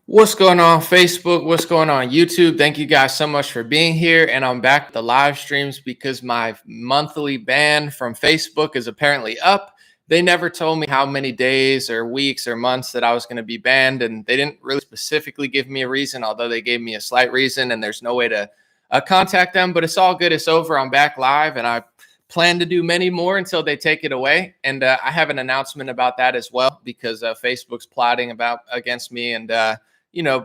What's going on Facebook? What's going on YouTube? Thank you guys so much for being here. And I'm back with the live streams because my monthly ban from Facebook is apparently up. They never told me how many days or weeks or months that I was going to be banned. And they didn't really specifically give me a reason, although they gave me a slight reason and there's no way to contact them. But it's all good. It's over. I'm back live and I plan to do many more until they take it away. And I have an announcement about that as well because Facebook's plotting against me and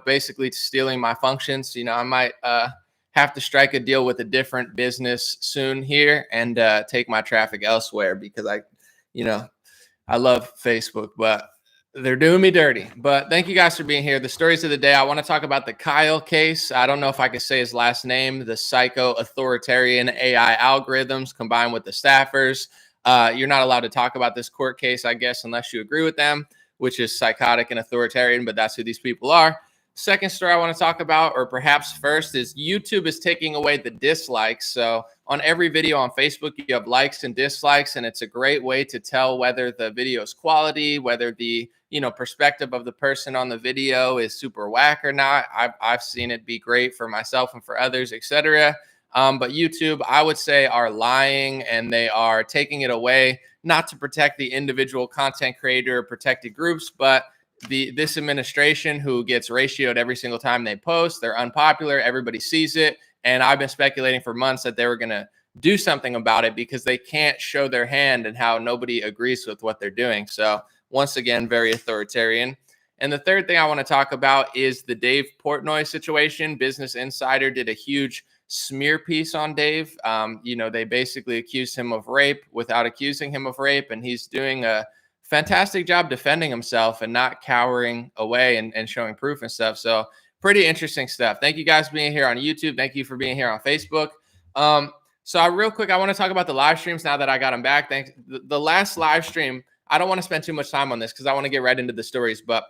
basically stealing my functions. I might have to strike a deal with a different business soon here and take my traffic elsewhere because I love Facebook, but they're doing me dirty. But thank you guys for being here. The stories of the day. I want to talk about the Kyle case. I don't know if I could say his last name, the psycho authoritarian AI algorithms combined with the staffers. You're not allowed to talk about this court case, I guess, unless you agree with them, which is psychotic and authoritarian, but that's who these people are. Second story I want to talk about, or perhaps first, is YouTube is taking away the dislikes. So on every video on Facebook, you have likes and dislikes, and it's a great way to tell whether the video is quality, whether the perspective of the person on the video is super whack or not. I've seen it be great for myself and for others, etc. But YouTube, I would say, are lying and they are taking it away, not to protect the individual content creator or protected groups, but this administration who gets ratioed every single time they post. They're unpopular. Everybody sees it. And I've been speculating for months that they were going to do something about it because they can't show their hand and how nobody agrees with what they're doing. So once again, very authoritarian. And the third thing I want to talk about is the Dave Portnoy situation. Business Insider did a huge smear piece on Dave. They basically accused him of rape without accusing him of rape. And he's doing a fantastic job defending himself and not cowering away and showing proof and stuff. So pretty interesting stuff. Thank you guys for being here on YouTube. Thank you for being here on Facebook. Real quick, I want to talk about the live streams now that I got them back. Thanks. The last live stream, I don't want to spend too much time on this because I want to get right into the stories. But,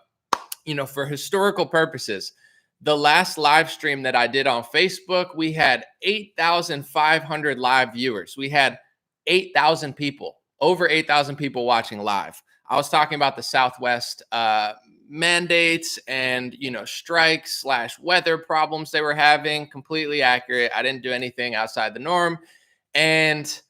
for historical purposes, the last live stream that I did on Facebook, we had 8,500 live viewers. We had 8,000 people, over 8,000 people watching live. I was talking about the Southwest mandates and, strikes / weather problems they were having. Completely accurate. I didn't do anything outside the norm. And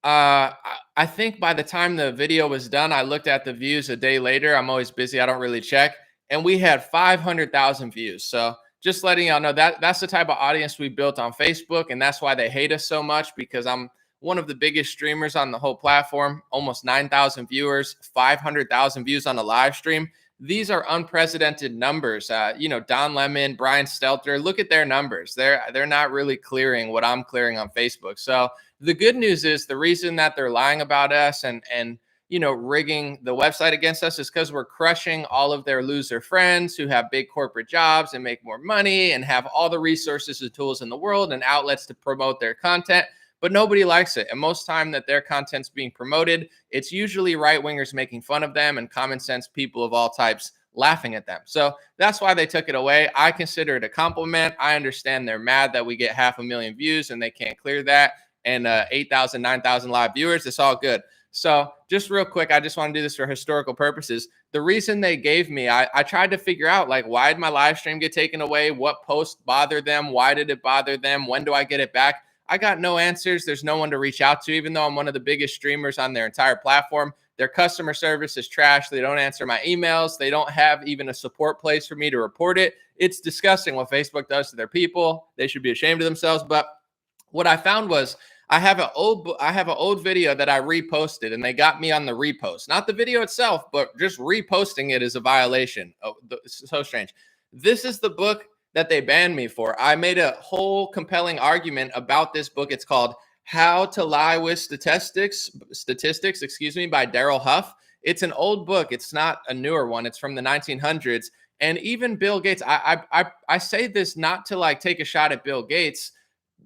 I think by the time the video was done, I looked at the views a day later. I'm always busy. I don't really check. And we had 500,000 views. So just letting y'all know that's the type of audience we built on Facebook. And that's why they hate us so much, because I'm one of the biggest streamers on the whole platform, almost 9,000 viewers, 500,000 views on a live stream. These are unprecedented numbers. Don Lemon, Brian Stelter, look at their numbers. They're not really clearing what I'm clearing on Facebook. So the good news is the reason that they're lying about us and rigging the website against us is because we're crushing all of their loser friends who have big corporate jobs and make more money and have all the resources and tools in the world and outlets to promote their content. But nobody likes it. And most time that their content's being promoted, it's usually right-wingers making fun of them and common sense people of all types laughing at them. So that's why they took it away. I consider it a compliment. I understand they're mad that we get 500,000 views and they can't clear that. And 8,000, 9,000 live viewers, it's all good. So just real quick, I just want to do this for historical purposes. The reason they gave me, I tried to figure out, why did my live stream get taken away? What post bothered them? Why did it bother them? When do I get it back? I got no answers. There's no one to reach out to, even though I'm one of the biggest streamers on their entire platform. Their customer service is trash. They don't answer my emails. They don't have even a support place for me to report it. It's disgusting what Facebook does to their people. They should be ashamed of themselves. But what I found was I have an old video that I reposted, and they got me on the repost. Not the video itself, but just reposting it is a violation. Oh, it's so strange. This is the book that they banned me for. I made a whole compelling argument about this book. It's called How to Lie with Statistics, by Daryl Huff. It's an old book. It's not a newer one. It's from the 1900s. And even Bill Gates, I say this not to take a shot at Bill Gates,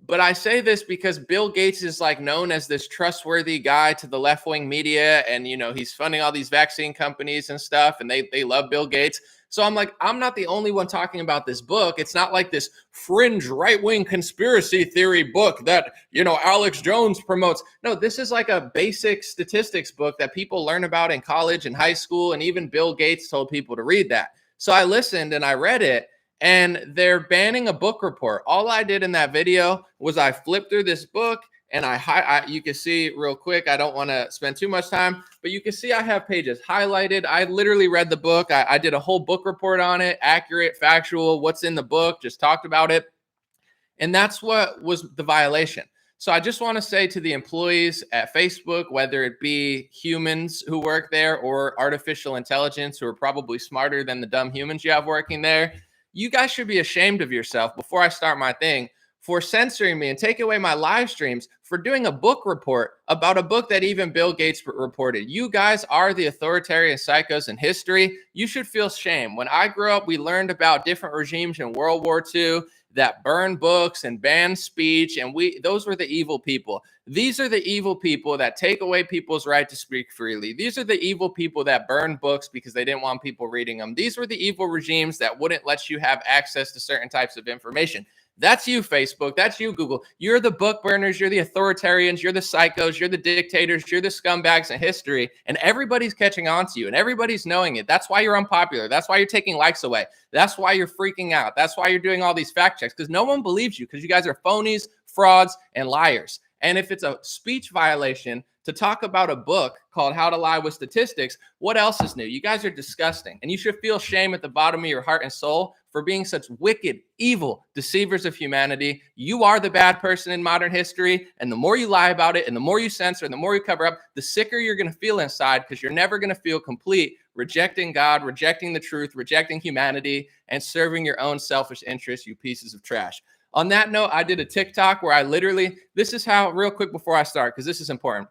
but I say this because Bill Gates is known as this trustworthy guy to the left-wing media. And, he's funding all these vaccine companies and stuff. And they love Bill Gates. So I'm not the only one talking about this book. It's not like this fringe right-wing conspiracy theory book that, Alex Jones promotes. No, this is like a basic statistics book that people learn about in college and high school. And even Bill Gates told people to read that. So I listened and I read it, and they're banning a book report. All I did in that video was I flipped through this book, and you can see real quick, I don't want to spend too much time, but you can see I have pages highlighted. I literally read the book. I did a whole book report on it, accurate, factual, what's in the book, just talked about it. And that's what was the violation. So I just want to say to the employees at Facebook, whether it be humans who work there or artificial intelligence who are probably smarter than the dumb humans you have working there, you guys should be ashamed of yourself before I start my thing for censoring me and take away my live streams for doing a book report about a book that even Bill Gates reported. You guys are the authoritarian psychos in history. You should feel shame. When I grew up, we learned about different regimes in World War II that burned books and banned speech, and those were the evil people. These are the evil people that take away people's right to speak freely. These are the evil people that burned books because they didn't want people reading them. These were the evil regimes that wouldn't let you have access to certain types of information. That's you, Facebook. That's you, Google. You're the book burners. You're the authoritarians. You're the psychos. You're the dictators. You're the scumbags in history. And everybody's catching on to you, and everybody's knowing it. That's why you're unpopular. That's why you're taking likes away. That's why you're freaking out. That's why you're doing all these fact checks, because no one believes you, because you guys are phonies, frauds, and liars. And if it's a speech violation to talk about a book called How to Lie with Statistics, what else is new? You guys are disgusting. And you should feel shame at the bottom of your heart and soul for being such wicked, evil deceivers of humanity. You are the bad person in modern history. And the more you lie about it, and the more you censor, and the more you cover up, the sicker you're going to feel inside, because you're never going to feel complete, rejecting God, rejecting the truth, rejecting humanity, and serving your own selfish interests, you pieces of trash. On that note, I did a TikTok where I literally, this is how, real quick before I start, because this is important.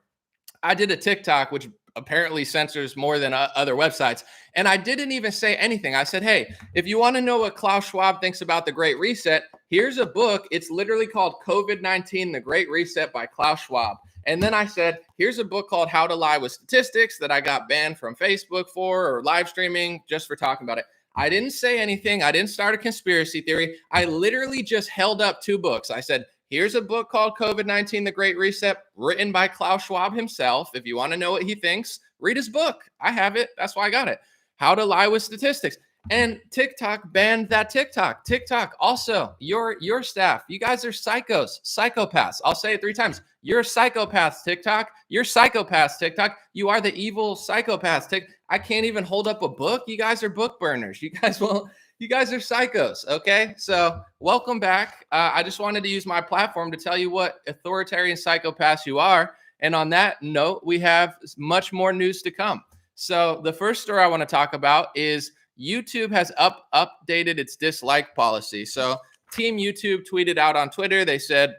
I did a TikTok, which apparently censors more than other websites. And I didn't even say anything. I said, hey, if you want to know what Klaus Schwab thinks about the Great Reset, here's a book. It's literally called COVID-19, The Great Reset by Klaus Schwab. And then I said, here's a book called How to Lie with Statistics that I got banned from Facebook for, or live streaming, just for talking about it. I didn't say anything. I didn't start a conspiracy theory. I literally just held up two books. I said, here's a book called COVID-19, The Great Reset, written by Klaus Schwab himself. If you want to know what he thinks, read his book. I have it. That's why I got it. How to Lie with Statistics. And TikTok banned that TikTok. TikTok, also, your staff, you guys are psychos, psychopaths. I'll say it 3 times. You're psychopaths, TikTok. You're psychopaths, TikTok. You are the evil psychopaths. I can't even hold up a book. You guys are book burners. You guys are psychos, okay? So welcome back. I just wanted to use my platform to tell you what authoritarian psychopaths you are. And on that note, we have much more news to come. So the first story I want to talk about is YouTube has updated its dislike policy. So Team YouTube tweeted out on Twitter, they said,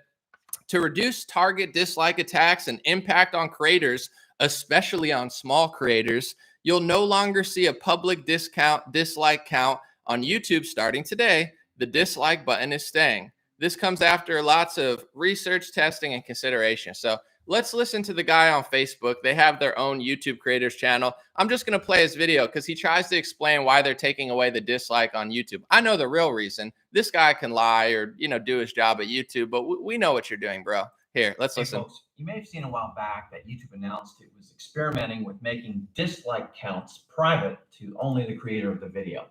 to reduce target dislike attacks and impact on creators, especially on small creators, you'll no longer see a public dislike count on YouTube starting today. The dislike button is staying. This comes after lots of research, testing, and consideration. So let's listen to the guy on Facebook. They have their own YouTube creators channel. I'm just going to play his video because he tries to explain why they're taking away the dislike on YouTube. I know the real reason. This guy can lie or, do his job at YouTube, but we know what you're doing, bro. Here, let's listen. Folks, you may have seen a while back that YouTube announced it was experimenting with making dislike counts private to only the creator of the video.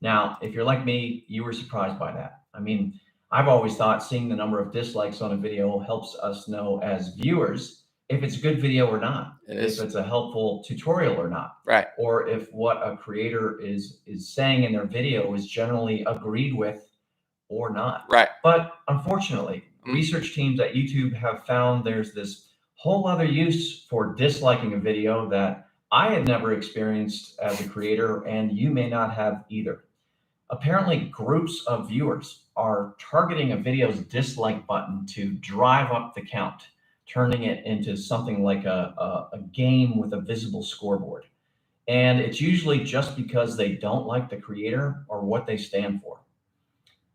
Now, if you're like me, you were surprised by that. I mean, I've always thought seeing the number of dislikes on a video helps us know as viewers if it's a good video or not, if it's a helpful tutorial or not, right? Or if what a creator is saying in their video is generally agreed with or not, right? But unfortunately, research teams at YouTube have found there's this whole other use for disliking a video that I had never experienced as a creator, and you may not have either. Apparently, groups of viewers are targeting a video's dislike button to drive up the count, turning it into something like a game with a visible scoreboard. And it's usually just because they don't like the creator or what they stand for.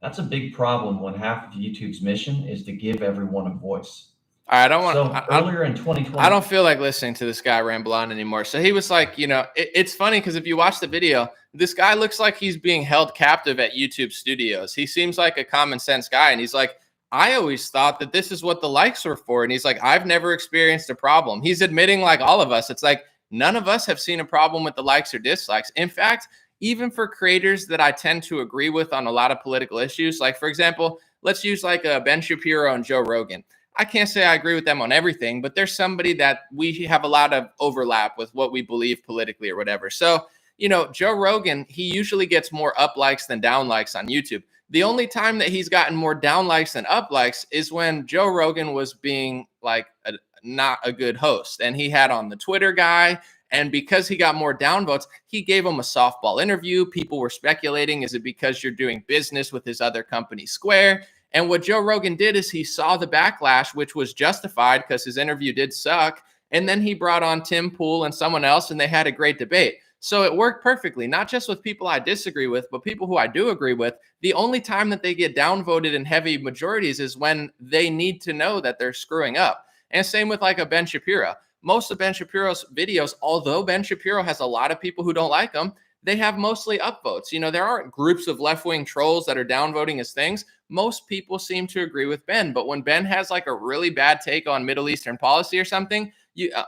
That's a big problem when half of YouTube's mission is to give everyone a voice. I don't want. Earlier in 2020, I don't feel like listening to this guy ramble on anymore. So he was like, it's funny because if you watch the video, this guy looks like he's being held captive at YouTube studios. He seems like a common sense guy, and he's like, I always thought that this is what the likes were for, and he's like, I've never experienced a problem. He's admitting, like all of us, it's like none of us have seen a problem with the likes or dislikes. In fact, even for creators that I tend to agree with on a lot of political issues. Like, for example, let's use like Ben Shapiro and Joe Rogan. I can't say I agree with them on everything, but there's somebody that we have a lot of overlap with what we believe politically or whatever. So, Joe Rogan, he usually gets more up likes than down likes on YouTube. The only time that he's gotten more down likes than up likes is when Joe Rogan was being like not a good host, and he had on the Twitter guy. And because he got more downvotes, he gave him a softball interview. People were speculating, is it because you're doing business with his other company, Square? And what Joe Rogan did is he saw the backlash, which was justified because his interview did suck. And then he brought on Tim Pool and someone else, and they had a great debate. So it worked perfectly, not just with people I disagree with, but people who I do agree with. The only time that they get downvoted in heavy majorities is when they need to know that they're screwing up. And same with like a Ben Shapiro. Most of Ben Shapiro's videos, although Ben Shapiro has a lot of people who don't like him, they have mostly upvotes. There aren't groups of left-wing trolls that are downvoting his things. Most people seem to agree with Ben. But when Ben has like a really bad take on Middle Eastern policy or something,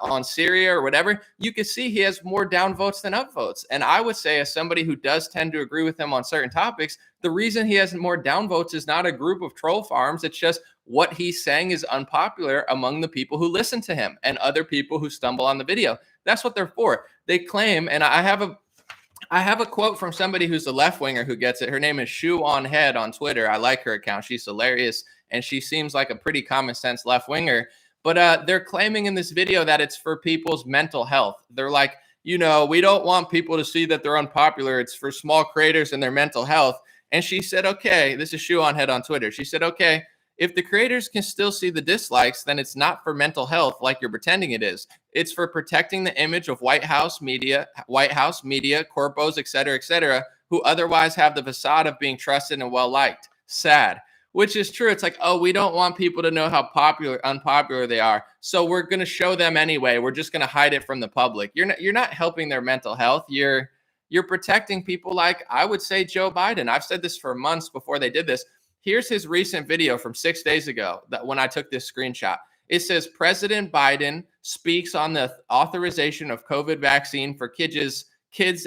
on Syria or whatever, you can see he has more downvotes than upvotes. And I would say, as somebody who does tend to agree with him on certain topics, the reason he has more downvotes is not a group of troll farms. It's just what he's saying is unpopular among the people who listen to him and other people who stumble on the video. That's what they're for. They claim, and I have a quote from somebody who's a left winger who gets it. Her name is Shoe on Head on Twitter. I like her account. She's hilarious, and she seems like a pretty common sense left winger. But they're claiming in this video that it's for people's mental health. They're like, we don't want people to see that they're unpopular. It's for small creators and their mental health. And she said, okay, this is Shoe on Head on Twitter. She said, okay, if the creators can still see the dislikes, then it's not for mental health like you're pretending it is. It's for protecting the image of White House media, corpos, et cetera, who otherwise have the facade of being trusted and well-liked. Sad. Which is true. It's like, oh, we don't want people to know how unpopular they are, so we're going to show them anyway. We're just going to hide it from the public. You're not helping their mental health. You're protecting people like, I would say, Joe Biden. I've said this for months before they did this. Here's his recent video from 6 days ago that when I took this screenshot. It says, President Biden speaks on the authorization of COVID vaccine for kids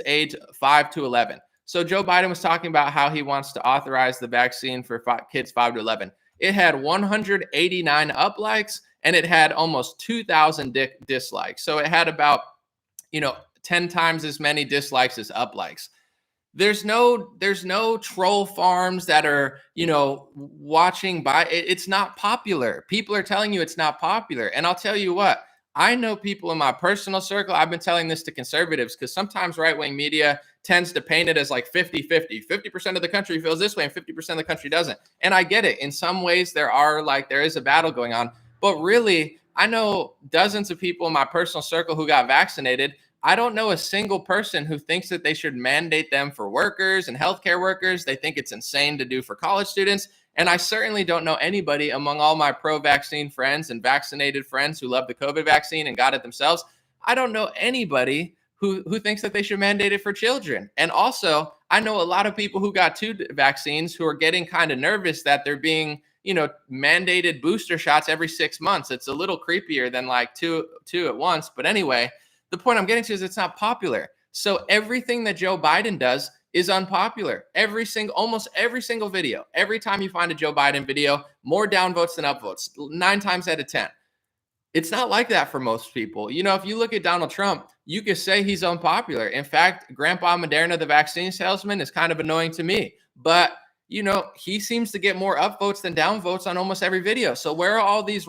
age 5 to 11. So Joe Biden was talking about how he wants to authorize the vaccine for kids 5 to 11. It had 189 up likes, and it had almost 2,000 dislikes. So it had about, 10 times as many dislikes as up likes. There's no troll farms that are, watching by. It's not popular. People are telling you it's not popular. And I'll tell you what, I know people in my personal circle. I've been telling this to conservatives because sometimes right-wing media tends to paint it as like 50-50. 50% of the country feels this way and 50% of the country doesn't. And I get it. In some ways, there is a battle going on. But really, I know dozens of people in my personal circle who got vaccinated. I don't know a single person who thinks that they should mandate them for workers and healthcare workers. They think it's insane to do for college students. And I certainly don't know anybody among all my pro-vaccine friends and vaccinated friends who love the COVID vaccine and got it themselves. I don't know anybody who thinks that they should mandate it for children. And also, I know a lot of people who got 2 vaccines who are getting kind of nervous that they're being, mandated booster shots every 6 months. It's a little creepier than like two at once. But anyway, the point I'm getting to is it's not popular. So everything that Joe Biden does is unpopular. Almost every single video. Every time you find a Joe Biden video, more downvotes than upvotes, 9 times out of 10. It's not like that for most people. If you look at Donald Trump, you could say he's unpopular. In fact, Grandpa Moderna, the vaccine salesman, is kind of annoying to me. But, he seems to get more upvotes than downvotes on almost every video. So where are all these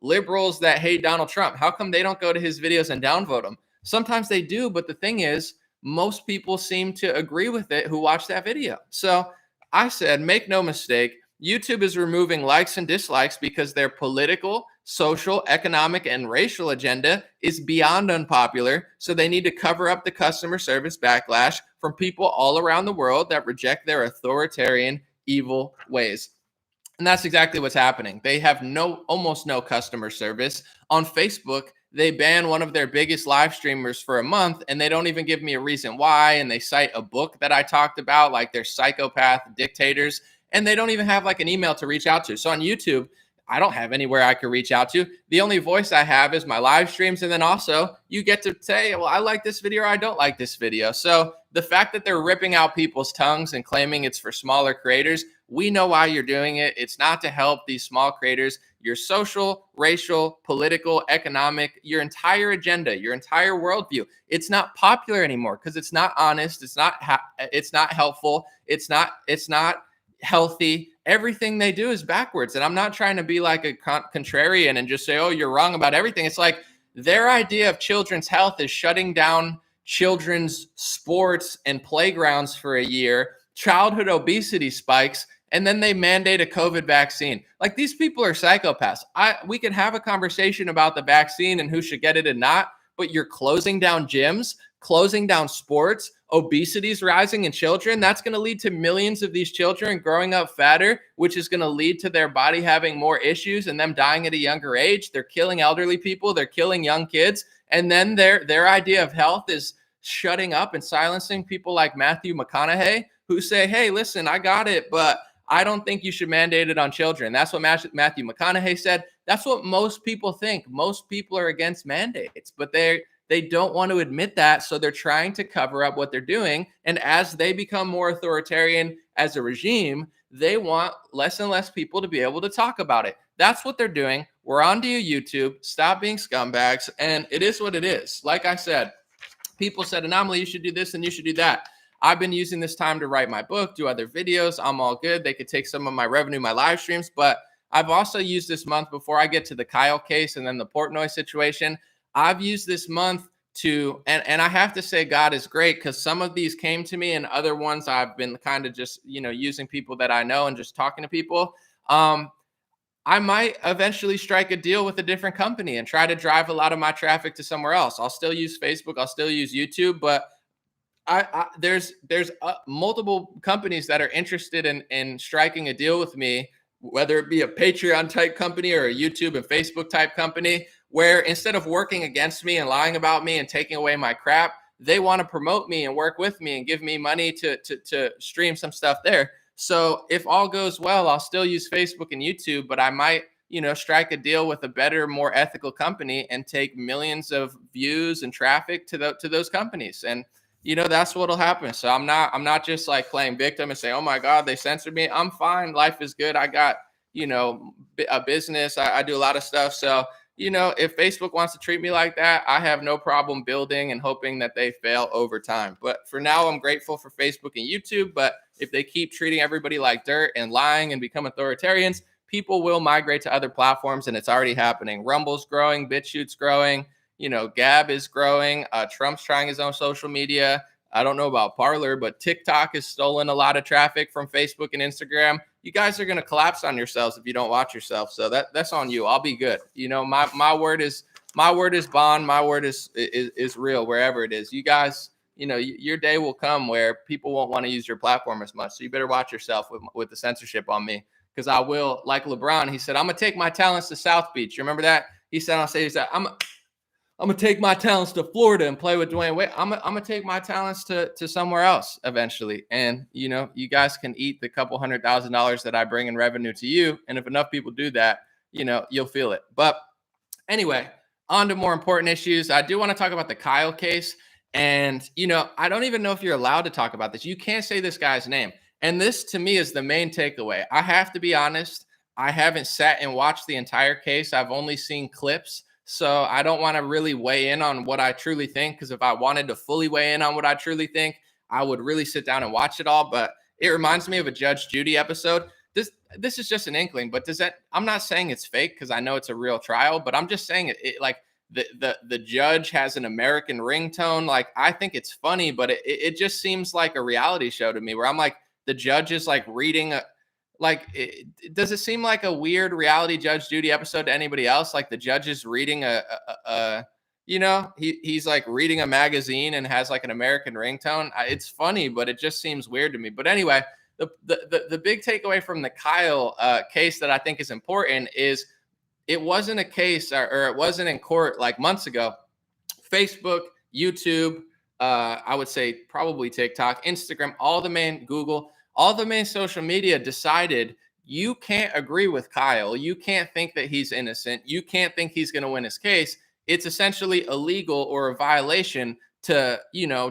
liberals that hate Donald Trump? How come they don't go to his videos and downvote him? Sometimes they do, but the thing is, most people seem to agree with it who watch that video. So I said, make no mistake, YouTube is removing likes and dislikes because their political, social, economic, and racial agenda is beyond unpopular. So they need to cover up the customer service backlash from people all around the world that reject their authoritarian, evil ways. And that's exactly what's happening. They have almost no customer service. On Facebook, they ban one of their biggest live streamers for a month, and they don't even give me a reason why. And they cite a book that I talked about, like they're psychopath dictators, and they don't even have like an email to reach out to. So on YouTube, I don't have anywhere I could reach out to. The only voice I have is my live streams. And then also you get to say, well, I like this video or I don't like this video. So the fact that they're ripping out people's tongues and claiming it's for smaller creators, we know why you're doing it. It's not to help these small creators. Your social, racial, political, economic, your entire agenda, your entire worldview, it's not popular anymore because it's not honest. It's not helpful. It's not healthy. Everything they do is backwards. And I'm not trying to be like a contrarian and just say, oh, you're wrong about everything. It's like their idea of children's health is shutting down children's sports and playgrounds for a year, childhood obesity spikes, and then they mandate a COVID vaccine. Like, these people are psychopaths. We could have a conversation about the vaccine and who should get it and not, but you're closing down gyms, closing down sports, obesity's rising in children. That's going to lead to millions of these children growing up fatter, which is going to lead to their body having more issues and them dying at a younger age. They're killing elderly people. They're killing young kids. And then their idea of health is shutting up and silencing people like Matthew McConaughey, who say, hey, listen, I got it, but I don't think you should mandate it on children. That's what Matthew McConaughey said. That's what most people think. Most people are against mandates, but they don't want to admit that. So they're trying to cover up what they're doing. And as they become more authoritarian as a regime, they want less and less people to be able to talk about it. That's what they're doing. We're on to you, YouTube. Stop being scumbags. And it is what it is. Like I said, people said, Anomaly, you should do this and you should do that. I've been using this time to write my book, do other videos. I'm all good. They could take some of my revenue, my live streams, but I've also used this month, before I get to the Kyle case and then the Portnoy situation, I've used this month to, and I have to say God is great, because some of these came to me and other ones I've been kind of just, using people that I know and just talking to people. I might eventually strike a deal with a different company and try to drive a lot of my traffic to somewhere else. I'll still use Facebook. I'll still use YouTube, but there's multiple companies that are interested in striking a deal with me, whether it be a Patreon type company or a YouTube and Facebook type company, where instead of working against me and lying about me and taking away my crap, they want to promote me and work with me and give me money to stream some stuff there. So if all goes well, I'll still use Facebook and YouTube, but I might, strike a deal with a better, more ethical company and take millions of views and traffic to those companies. And that's what'll happen. So I'm not just like playing victim and saying, oh my God, they censored me. I'm fine. Life is good. I got, a business. I do a lot of stuff. So, if Facebook wants to treat me like that, I have no problem building and hoping that they fail over time. But for now, I'm grateful for Facebook and YouTube. But if they keep treating everybody like dirt and lying and become authoritarians, people will migrate to other platforms, and it's already happening. Rumble's growing, BitChute's growing. Gab is growing. Trump's trying his own social media. I don't know about Parler, but TikTok has stolen a lot of traffic from Facebook and Instagram. You guys are going to collapse on yourselves if you don't watch yourself. So that's on you. I'll be good. My word is bond. My word is real wherever it is. You guys, your day will come where people won't want to use your platform as much. So you better watch yourself with the censorship on me, because I will, like LeBron, he said, I'm going to take my talents to South Beach. You remember that? He said, I'm going to take my talents to Florida and play with Dwayne Wade. I'm going to take my talents to somewhere else eventually. And, you guys can eat the couple $100,000 that I bring in revenue to you. And if enough people do that, you'll feel it. But anyway, on to more important issues. I do want to talk about the Kyle case. And, I don't even know if you're allowed to talk about this. You can't say this guy's name. And this, to me, is the main takeaway. I have to be honest. I haven't sat and watched the entire case. I've only seen clips. So I don't want to really weigh in on what I truly think, because if I wanted to fully weigh in on what I truly think, I would really sit down and watch it all. But it reminds me of a Judge Judy episode. This is just an inkling, but I'm not saying it's fake, because I know it's a real trial, but I'm just saying it like the judge has an American ringtone. Like, I think it's funny, but it just seems like a reality show to me, where I'm like, the judge is like reading does it seem like a weird reality Judge Judy episode to anybody else? Like, the judge is reading he's like reading a magazine and has like an American ringtone. It's funny, but it just seems weird to me. But anyway, the big takeaway from the Kyle case that I think is important is it wasn't a case or it wasn't in court like months ago. Facebook, YouTube, I would say probably TikTok, Instagram, all the main social media decided you can't agree with Kyle. You can't think that he's innocent. You can't think he's going to win his case. It's essentially illegal or a violation to,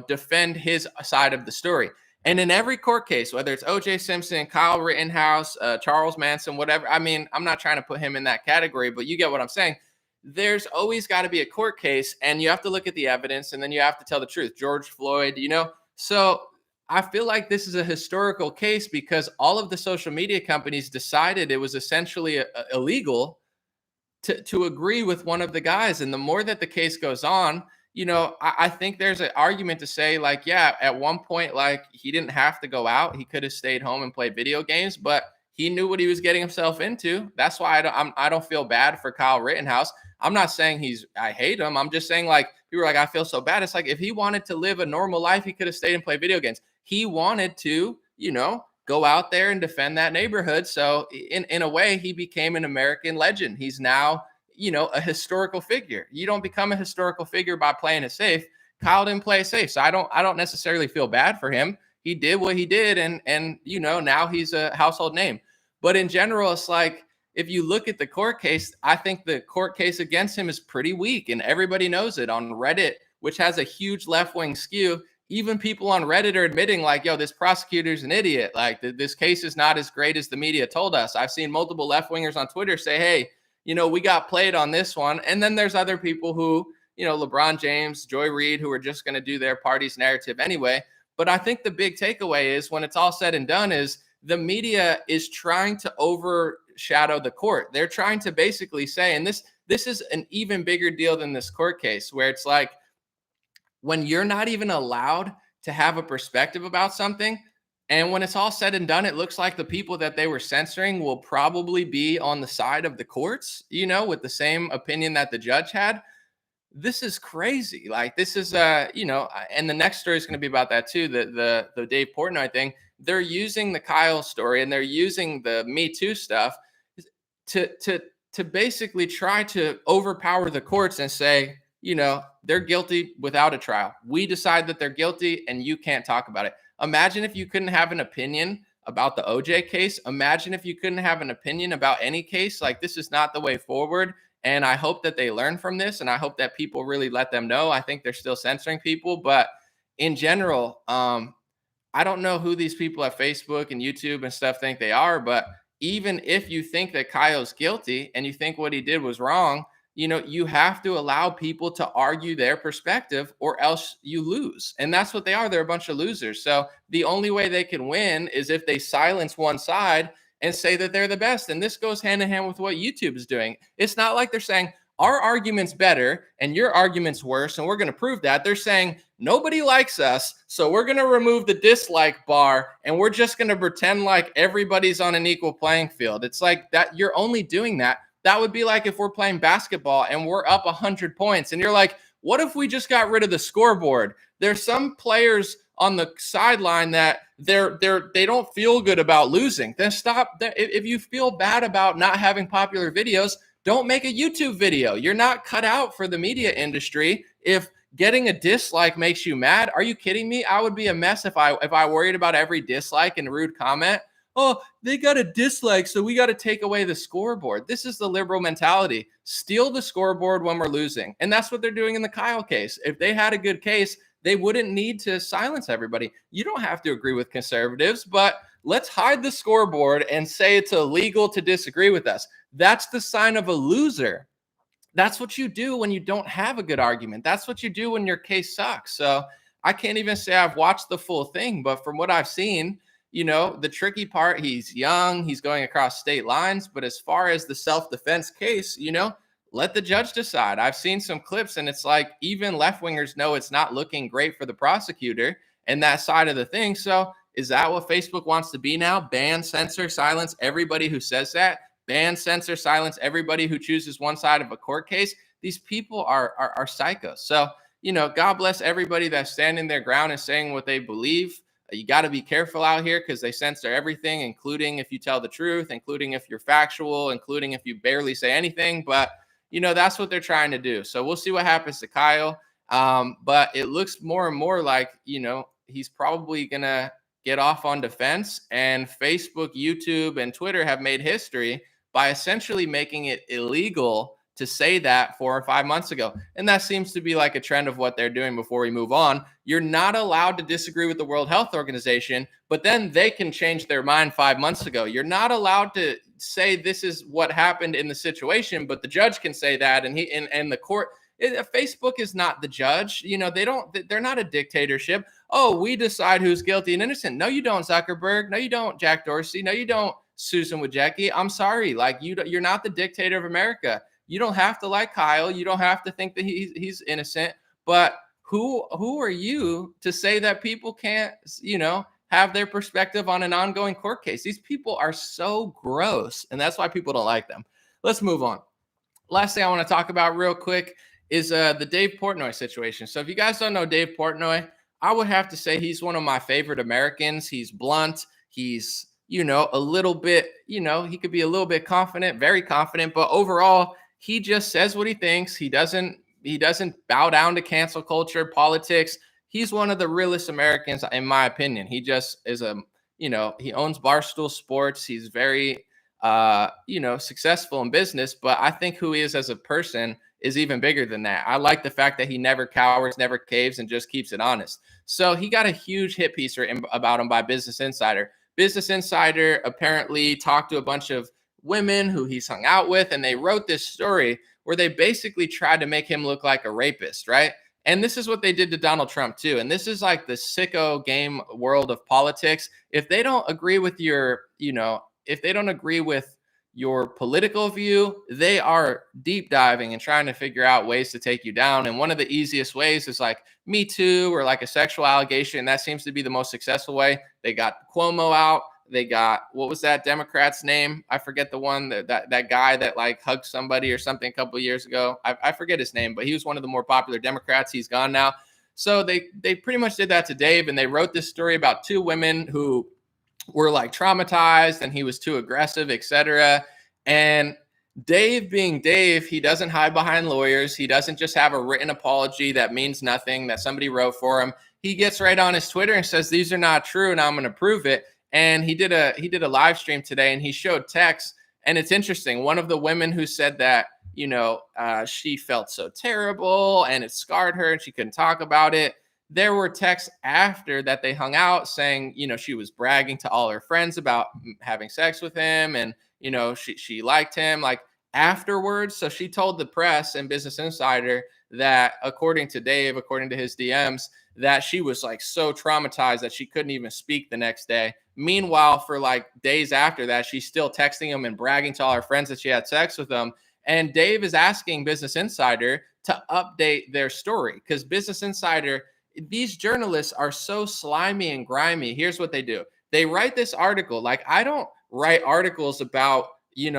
defend his side of the story. And in every court case, whether it's O.J. Simpson, Kyle Rittenhouse, Charles Manson, whatever, I mean, I'm not trying to put him in that category, but you get what I'm saying. There's always got to be a court case, and you have to look at the evidence, and then you have to tell the truth. George Floyd, So I feel like this is a historical case because all of the social media companies decided it was essentially illegal to agree with one of the guys. And the more that the case goes on, I think there's an argument to say, like, yeah, at one point, like, he didn't have to go out. He could have stayed home and played video games, but he knew what he was getting himself into. That's why I don't feel bad for Kyle Rittenhouse. I'm not saying I hate him. I'm just saying, like, people are like, I feel so bad. It's like, if he wanted to live a normal life, he could have stayed and played video games. He wanted to, go out there and defend that neighborhood. So in a way, he became an American legend. He's now, a historical figure. You don't become a historical figure by playing it safe. Kyle didn't play it safe. So I don't necessarily feel bad for him. He did what he did. And now he's a household name. But in general, it's like, if you look at the court case, I think the court case against him is pretty weak. And everybody knows it. On Reddit, which has a huge left-wing skew, even people on Reddit are admitting, like, yo, this prosecutor's an idiot. Like, this case is not as great as the media told us. I've seen multiple left-wingers on Twitter say, hey, we got played on this one. And then there's other people who, LeBron James, Joy Reid, who are just going to do their party's narrative anyway. But I think the big takeaway is, when it's all said and done, is the media is trying to overshadow the court. They're trying to basically say, and this is an even bigger deal than this court case, where it's like, when you're not even allowed to have a perspective about something, and when it's all said and done, it looks like the people that they were censoring will probably be on the side of the courts, with the same opinion that the judge had. This is crazy. Like, this is, and the next story is going to be about that too, the Dave Portnoy thing. They're using the Kyle story and they're using the Me Too stuff to basically try to overpower the courts and say, they're guilty without a trial. We decide that they're guilty and you can't talk about it. Imagine if you couldn't have an opinion about the OJ case. Imagine if you couldn't have an opinion about any case. Like, this is not the way forward. And I hope that they learn from this. And I hope that people really let them know. I think they're still censoring people. But in general, I don't know who these people at Facebook and YouTube and stuff think they are. But even if you think that Kyle's guilty and you think what he did was wrong, you have to allow people to argue their perspective, or else you lose. And that's what they are. They're a bunch of losers. So the only way they can win is if they silence one side and say that they're the best. And this goes hand in hand with what YouTube is doing. It's not like they're saying our argument's better and your argument's worse, and we're going to prove that. They're saying nobody likes us, so we're going to remove the dislike bar, and we're just going to pretend like everybody's on an equal playing field. It's like that. You're only doing that. That would be like if we're playing basketball and we're up 100 points and you're like, what if we just got rid of the scoreboard? There's some players on the sideline that they don't feel good about losing. Then stop. If you feel bad about not having popular videos, don't make a YouTube video. You're not cut out for the media industry. If getting a dislike makes you mad, are you kidding me? I would be a mess if I worried about every dislike and rude comment. Oh, they got a dislike, so we got to take away the scoreboard. This is the liberal mentality. Steal the scoreboard when we're losing. And that's what they're doing in the Kyle case. If they had a good case, they wouldn't need to silence everybody. You don't have to agree with conservatives, but let's hide the scoreboard and say it's illegal to disagree with us. That's the sign of a loser. That's what you do when you don't have a good argument. That's what you do when your case sucks. So I can't even say I've watched the full thing, but from what I've seen, the tricky part, he's young, he's going across state lines. But as far as the self-defense case, let the judge decide. I've seen some clips and it's like even left-wingers know it's not looking great for the prosecutor and that side of the thing. So is that what Facebook wants to be now? Ban, censor, silence everybody who says that? Ban, censor, silence everybody who chooses one side of a court case? These people are psychos. So, God bless everybody that's standing their ground and saying what they believe. You got to be careful out here because they censor everything, including if you tell the truth, including if you're factual, including if you barely say anything. But, that's what they're trying to do. So we'll see what happens to Kyle. But it looks more and more like, he's probably going to get off on defense. And Facebook, YouTube, and Twitter have made history by essentially making it illegal to say that 4 or 5 months ago. And that seems to be like a trend of what they're doing before we move on. You're not allowed to disagree with the World Health Organization, but then they can change their mind 5 months ago. You're not allowed to say this is what happened in the situation, but the judge can say that, and the court. Facebook is not the judge. They're not a dictatorship. Oh, we decide who's guilty and innocent. No, you don't, Zuckerberg. No, you don't, Jack Dorsey. No, you don't, Susan Wojcicki. I'm sorry. Like, you're not the dictator of America. You don't have to like Kyle. You don't have to think that he's innocent. But who are you to say that people can't, have their perspective on an ongoing court case? These people are so gross, and that's why people don't like them. Let's move on. Last thing I want to talk about real quick is the Dave Portnoy situation. So if you guys don't know Dave Portnoy, I would have to say he's one of my favorite Americans. He's blunt. He's, a little bit, he could be a little bit confident, very confident, but overall, he just says what he thinks. He doesn't bow down to cancel culture, politics. He's one of the realest Americans, in my opinion. He just is he owns Barstool Sports. He's very, successful in business, but I think who he is as a person is even bigger than that. I like the fact that he never cowers, never caves, and just keeps it honest. So he got a huge hit piece written about him by Business Insider. Business Insider apparently talked to a bunch of women who he's hung out with, and they wrote this story where they basically tried to make him look like a rapist, right? And this is what they did to Donald Trump too. And this is like the sicko game world of politics. If they don't agree with your, if they don't agree with your political view, they are deep diving and trying to figure out ways to take you down. And one of the easiest ways is like Me Too, or like a sexual allegation. That seems to be the most successful way. They got Cuomo out. They got, what was that Democrat's name? I forget the one that guy that like hugged somebody or something a couple of years ago. I forget his name, but he was one of the more popular Democrats. He's gone now. So they pretty much did that to Dave, and they wrote this story about two women who were like traumatized and he was too aggressive, etc. And Dave, being Dave, he doesn't hide behind lawyers. He doesn't just have a written apology that means nothing that somebody wrote for him. He gets right on his Twitter and says, these are not true, and I'm going to prove it. And he did a live stream today, and he showed texts. And it's interesting. One of the women who said that, she felt so terrible and it scarred her and she couldn't talk about it. There were texts after that they hung out saying, she was bragging to all her friends about having sex with him, and, she liked him like afterwards. So she told the press and Business Insider that according to Dave, according to his DMs, that she was like so traumatized that she couldn't even speak the next day. Meanwhile, for like days after that, she's still texting him and bragging to all her friends that she had sex with him. And Dave is asking Business Insider to update their story, because Business Insider, these journalists are so slimy and grimy. Here's what they do. They write this article. Like, I don't write articles about,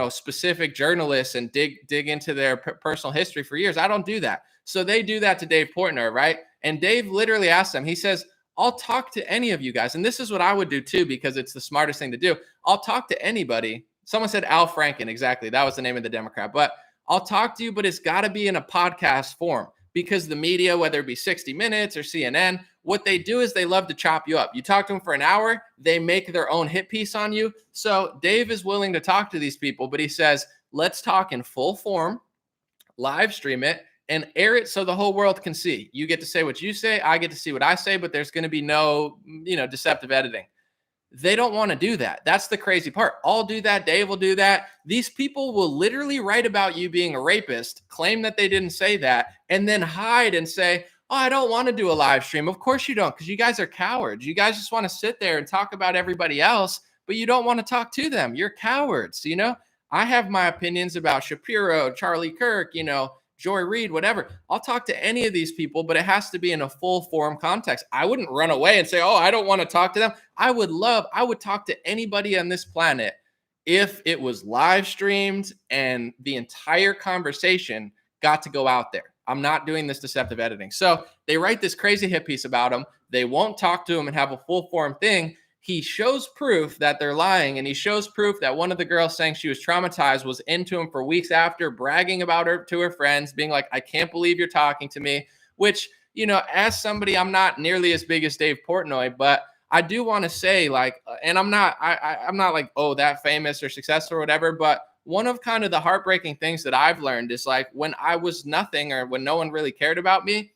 specific journalists and dig into their personal history for years. I don't do that. So they do that to Dave Portnoy, right? And Dave literally asked them, he says, I'll talk to any of you guys. And this is what I would do too, because it's the smartest thing to do. I'll talk to anybody. Someone said Al Franken. Exactly. That was the name of the Democrat. But I'll talk to you, but it's got to be in a podcast form, because the media, whether it be 60 Minutes or CNN, what they do is they love to chop you up. You talk to them for an hour, they make their own hit piece on you. So Dave is willing to talk to these people, but he says, let's talk in full form, live stream it, and air it so the whole world can see. You get to say what you say, I get to see what I say, but there's going to be no, deceptive editing. They don't want to do that. That's the crazy part. I'll do that. Dave will do that. These people will literally write about you being a rapist, claim that they didn't say that, and then hide and say, oh, I don't want to do a live stream. Of course you don't, because you guys are cowards. You guys just want to sit there and talk about everybody else, but you don't want to talk to them. You're cowards. I have my opinions about Shapiro, Charlie Kirk, Joy Reid, whatever. I'll talk to any of these people, but it has to be in a full form context. I wouldn't run away and say, oh, I don't want to talk to them. I would talk to anybody on this planet if it was live streamed and the entire conversation got to go out there. I'm not doing this deceptive editing. So they write this crazy hit piece about him. They won't talk to him and have a full form thing. He shows proof that they're lying, and he shows proof that one of the girls saying she was traumatized was into him for weeks after, bragging about her to her friends, being like, I can't believe you're talking to me, which, as somebody, I'm not nearly as big as Dave Portnoy, but I do want to say, like, and I'm not like, oh, that famous or successful or whatever, but one of kind of the heartbreaking things that I've learned is like when I was nothing or when no one really cared about me,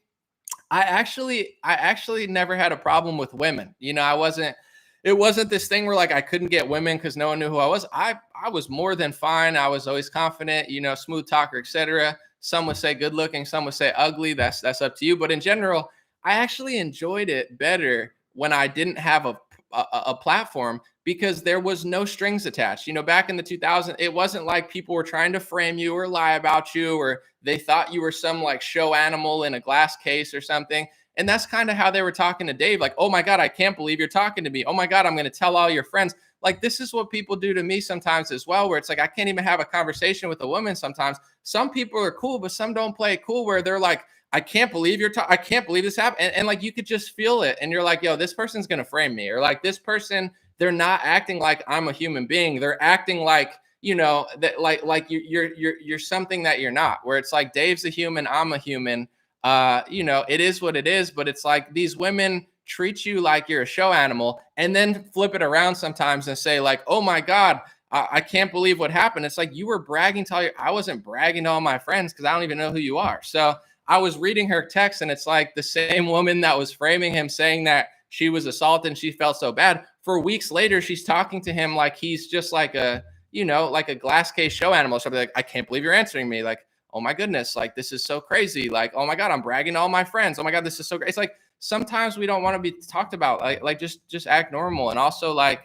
I actually never had a problem with women. It wasn't this thing where like I couldn't get women because no one knew who I was. I was more than fine. I was always confident, smooth talker, etc. Some would say good looking, some would say ugly. That's up to you. But in general, I actually enjoyed it better when I didn't have a platform because there was no strings attached. Back in the 2000s, it wasn't like people were trying to frame you or lie about you, or they thought you were some like show animal in a glass case or something. And that's kind of how they were talking to Dave. Like, oh my God, I can't believe you're talking to me. Oh my God, I'm going to tell all your friends. Like, this is what people do to me sometimes as well, where it's like, I can't even have a conversation with a woman sometimes. Some people are cool, but some don't play it cool, where they're like, I can't believe I can't believe this happened. And like, you could just feel it. And you're like, yo, this person's going to frame me. Or like this person, they're not acting like I'm a human being. They're acting like, that like you're something that you're not, where it's like, Dave's a human, I'm a human. It is what it is, but it's like these women treat you like you're a show animal and then flip it around sometimes and say like, oh my God, I can't believe what happened. It's like, you were bragging to I wasn't bragging to all my friends because I don't even know who you are. So I was reading her text, and it's like the same woman that was framing him, saying that she was assaulted and she felt so bad. For weeks later, she's talking to him like he's just like like a glass case show animal. So like, I can't believe you're answering me. Like, oh my goodness, like this is so crazy. Like, oh my God, I'm bragging to all my friends. Oh my God, this is so great. It's like sometimes we don't want to be talked about. Like just act normal. And also like,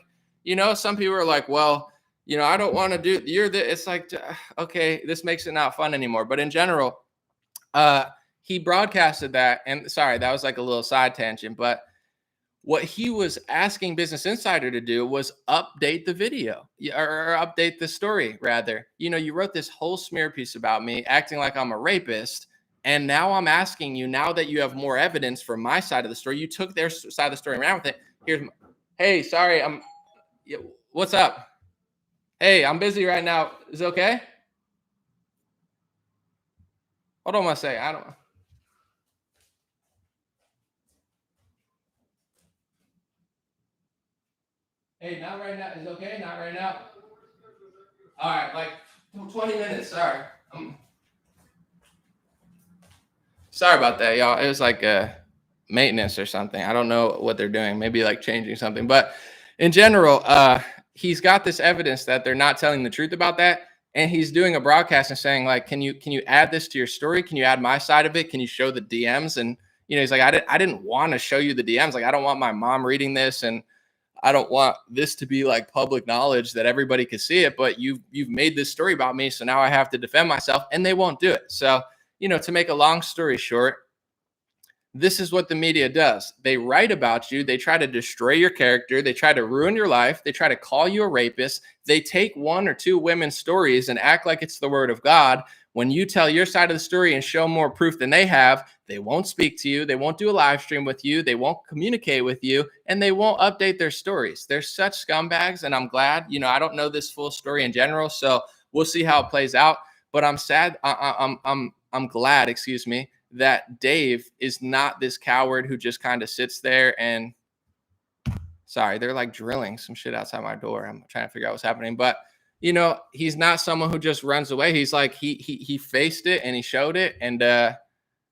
some people are like, well, I don't want to do. It's like, okay, this makes it not fun anymore. But in general, he broadcasted that, and sorry, that was like a little side tangent, but what he was asking Business Insider to do was update the video, or update the story rather. You wrote this whole smear piece about me, acting like I'm a rapist, and now I'm asking you, now that you have more evidence from my side of the story, you took their side of the story and ran with it. Hey, sorry, what's up? Hey, I'm busy right now. Is it okay? Hold on one second. I don't. Hey, not right now. Is it okay? Not right now. All right, like 20 minutes. Sorry. Sorry about that, y'all. It was like maintenance or something. I don't know what they're doing. Maybe like changing something. But in general, he's got this evidence that they're not telling the truth about that. And he's doing a broadcast and saying like, can you add this to your story? Can you add my side of it? Can you show the DMs? And he's like, I didn't want to show you the DMs. Like, I don't want my mom reading this, and I don't want this to be like public knowledge that everybody could see it, but you've made this story about me, so now I have to defend myself, and they won't do it. So, to make a long story short, this is what the media does. They write about you. They try to destroy your character. They try to ruin your life. They try to call you a rapist. They take one or two women's stories and act like it's the word of God. When you tell your side of the story and show more proof than they have, they won't speak to you. They won't do a live stream with you. They won't communicate with you, and they won't update their stories. They're such scumbags, and I'm glad, I don't know this full story in general, so we'll see how it plays out. But I'm sad. I'm glad, excuse me, that Dave is not this coward who just kind of sits there and, sorry, they're like drilling some shit outside my door. I'm trying to figure out what's happening, but he's not someone who just runs away. He's like, he faced it and he showed it. And,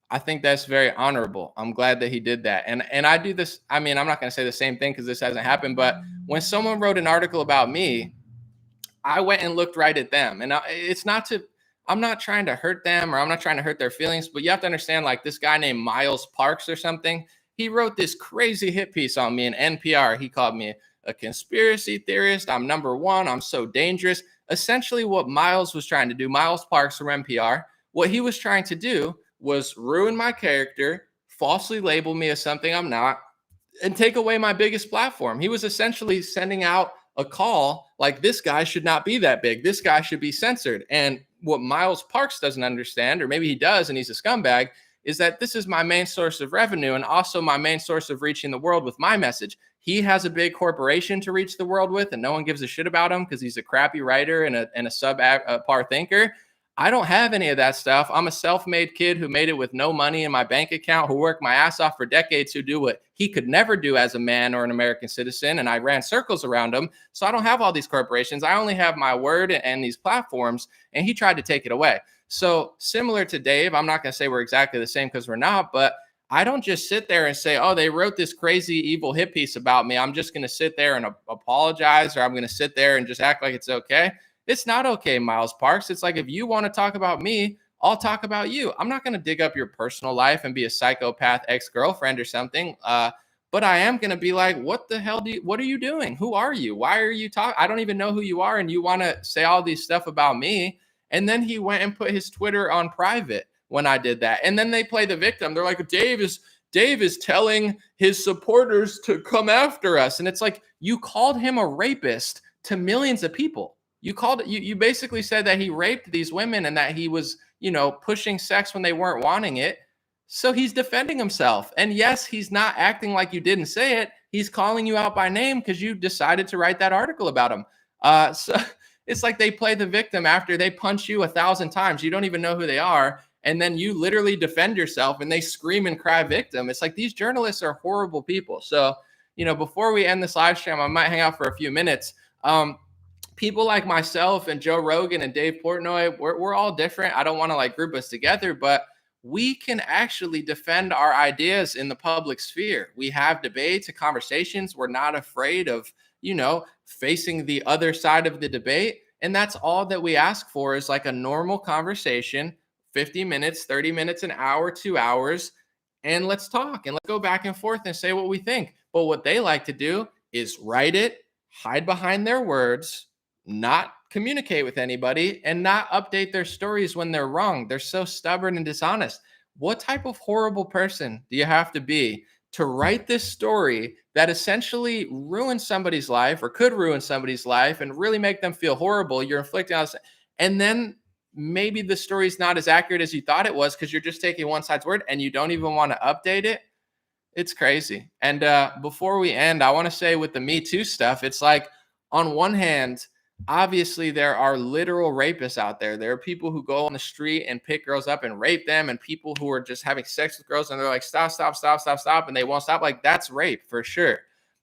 I think that's very honorable. I'm glad that he did that. And I do this. I mean, I'm not going to say the same thing because this hasn't happened, but when someone wrote an article about me, I went and looked right at them. And I'm not trying to hurt them, or I'm not trying to hurt their feelings, but you have to understand, like this guy named Miles Parks or something, he wrote this crazy hit piece on me in NPR. He called me a conspiracy theorist. I'm number one. I'm so dangerous. Essentially what Miles was trying to do, Miles Parks from NPR, what he was trying to do was ruin my character, falsely label me as something I'm not, and take away my biggest platform. He was essentially sending out a call like, this guy should not be that big. This guy should be censored. And what Miles Parks doesn't understand, or maybe he does and he's a scumbag, is that this is my main source of revenue and also my main source of reaching the world with my message. He has a big corporation to reach the world with, and no one gives a shit about him because he's a crappy writer and a subpar thinker. I don't have any of that stuff. I'm a self-made kid who made it with no money in my bank account, who worked my ass off for decades, who do what he could never do as a man or an American citizen. And I ran circles around him. So I don't have all these corporations. I only have my word and these platforms. And he tried to take it away. So similar to Dave, I'm not going to say we're exactly the same because we're not, but I don't just sit there and say, oh, they wrote this crazy evil hit piece about me. I'm just going to sit there and apologize, or I'm going to sit there and just act like it's okay. It's not okay, Miles Parks. It's like, if you want to talk about me, I'll talk about you. I'm not going to dig up your personal life and be a psychopath ex-girlfriend or something. But I am going to be like, what the hell what are you doing? Who are you? Why are you talking? I don't even know who you are. And you want to say all these stuff about me. And then he went and put his Twitter on private when I did that. And then they play the victim. They're like, Dave is telling his supporters to come after us. And it's like, you called him a rapist to millions of people. You basically said that he raped these women and that he was, pushing sex when they weren't wanting it. So he's defending himself. And yes, he's not acting like you didn't say it. He's calling you out by name because you decided to write that article about him. So it's like they play the victim after they punch you 1,000 times. You don't even know who they are. And then you literally defend yourself and they scream and cry victim. It's like, these journalists are horrible people. So, before we end this live stream, I might hang out for a few minutes. People like myself and Joe Rogan and Dave Portnoy, we're all different. I don't want to group us together, but we can actually defend our ideas in the public sphere. We have debates and conversations. We're not afraid of, facing the other side of the debate. And that's all that we ask for, is a normal conversation, 50 minutes, 30 minutes, an hour, 2 hours. And let's talk and let's go back and forth and say what we think. But what they like to do is write it, hide behind their words, not communicate with anybody, and not update their stories when they're wrong. They're so stubborn and dishonest. What type of horrible person do you have to be to write this story that essentially ruins somebody's life, or could ruin somebody's life, and really make them feel horrible? You're inflicting on us, and then maybe the story's not as accurate as you thought it was because you're just taking one side's word and you don't even want to update it. It's crazy. And before we end, I want to say, with the Me Too stuff, it's like, on one hand, obviously there are literal rapists out there. There are people who go on the street and pick girls up and rape them, and people who are just having sex with girls and they're like, stop, and they won't stop. Like, that's rape for sure.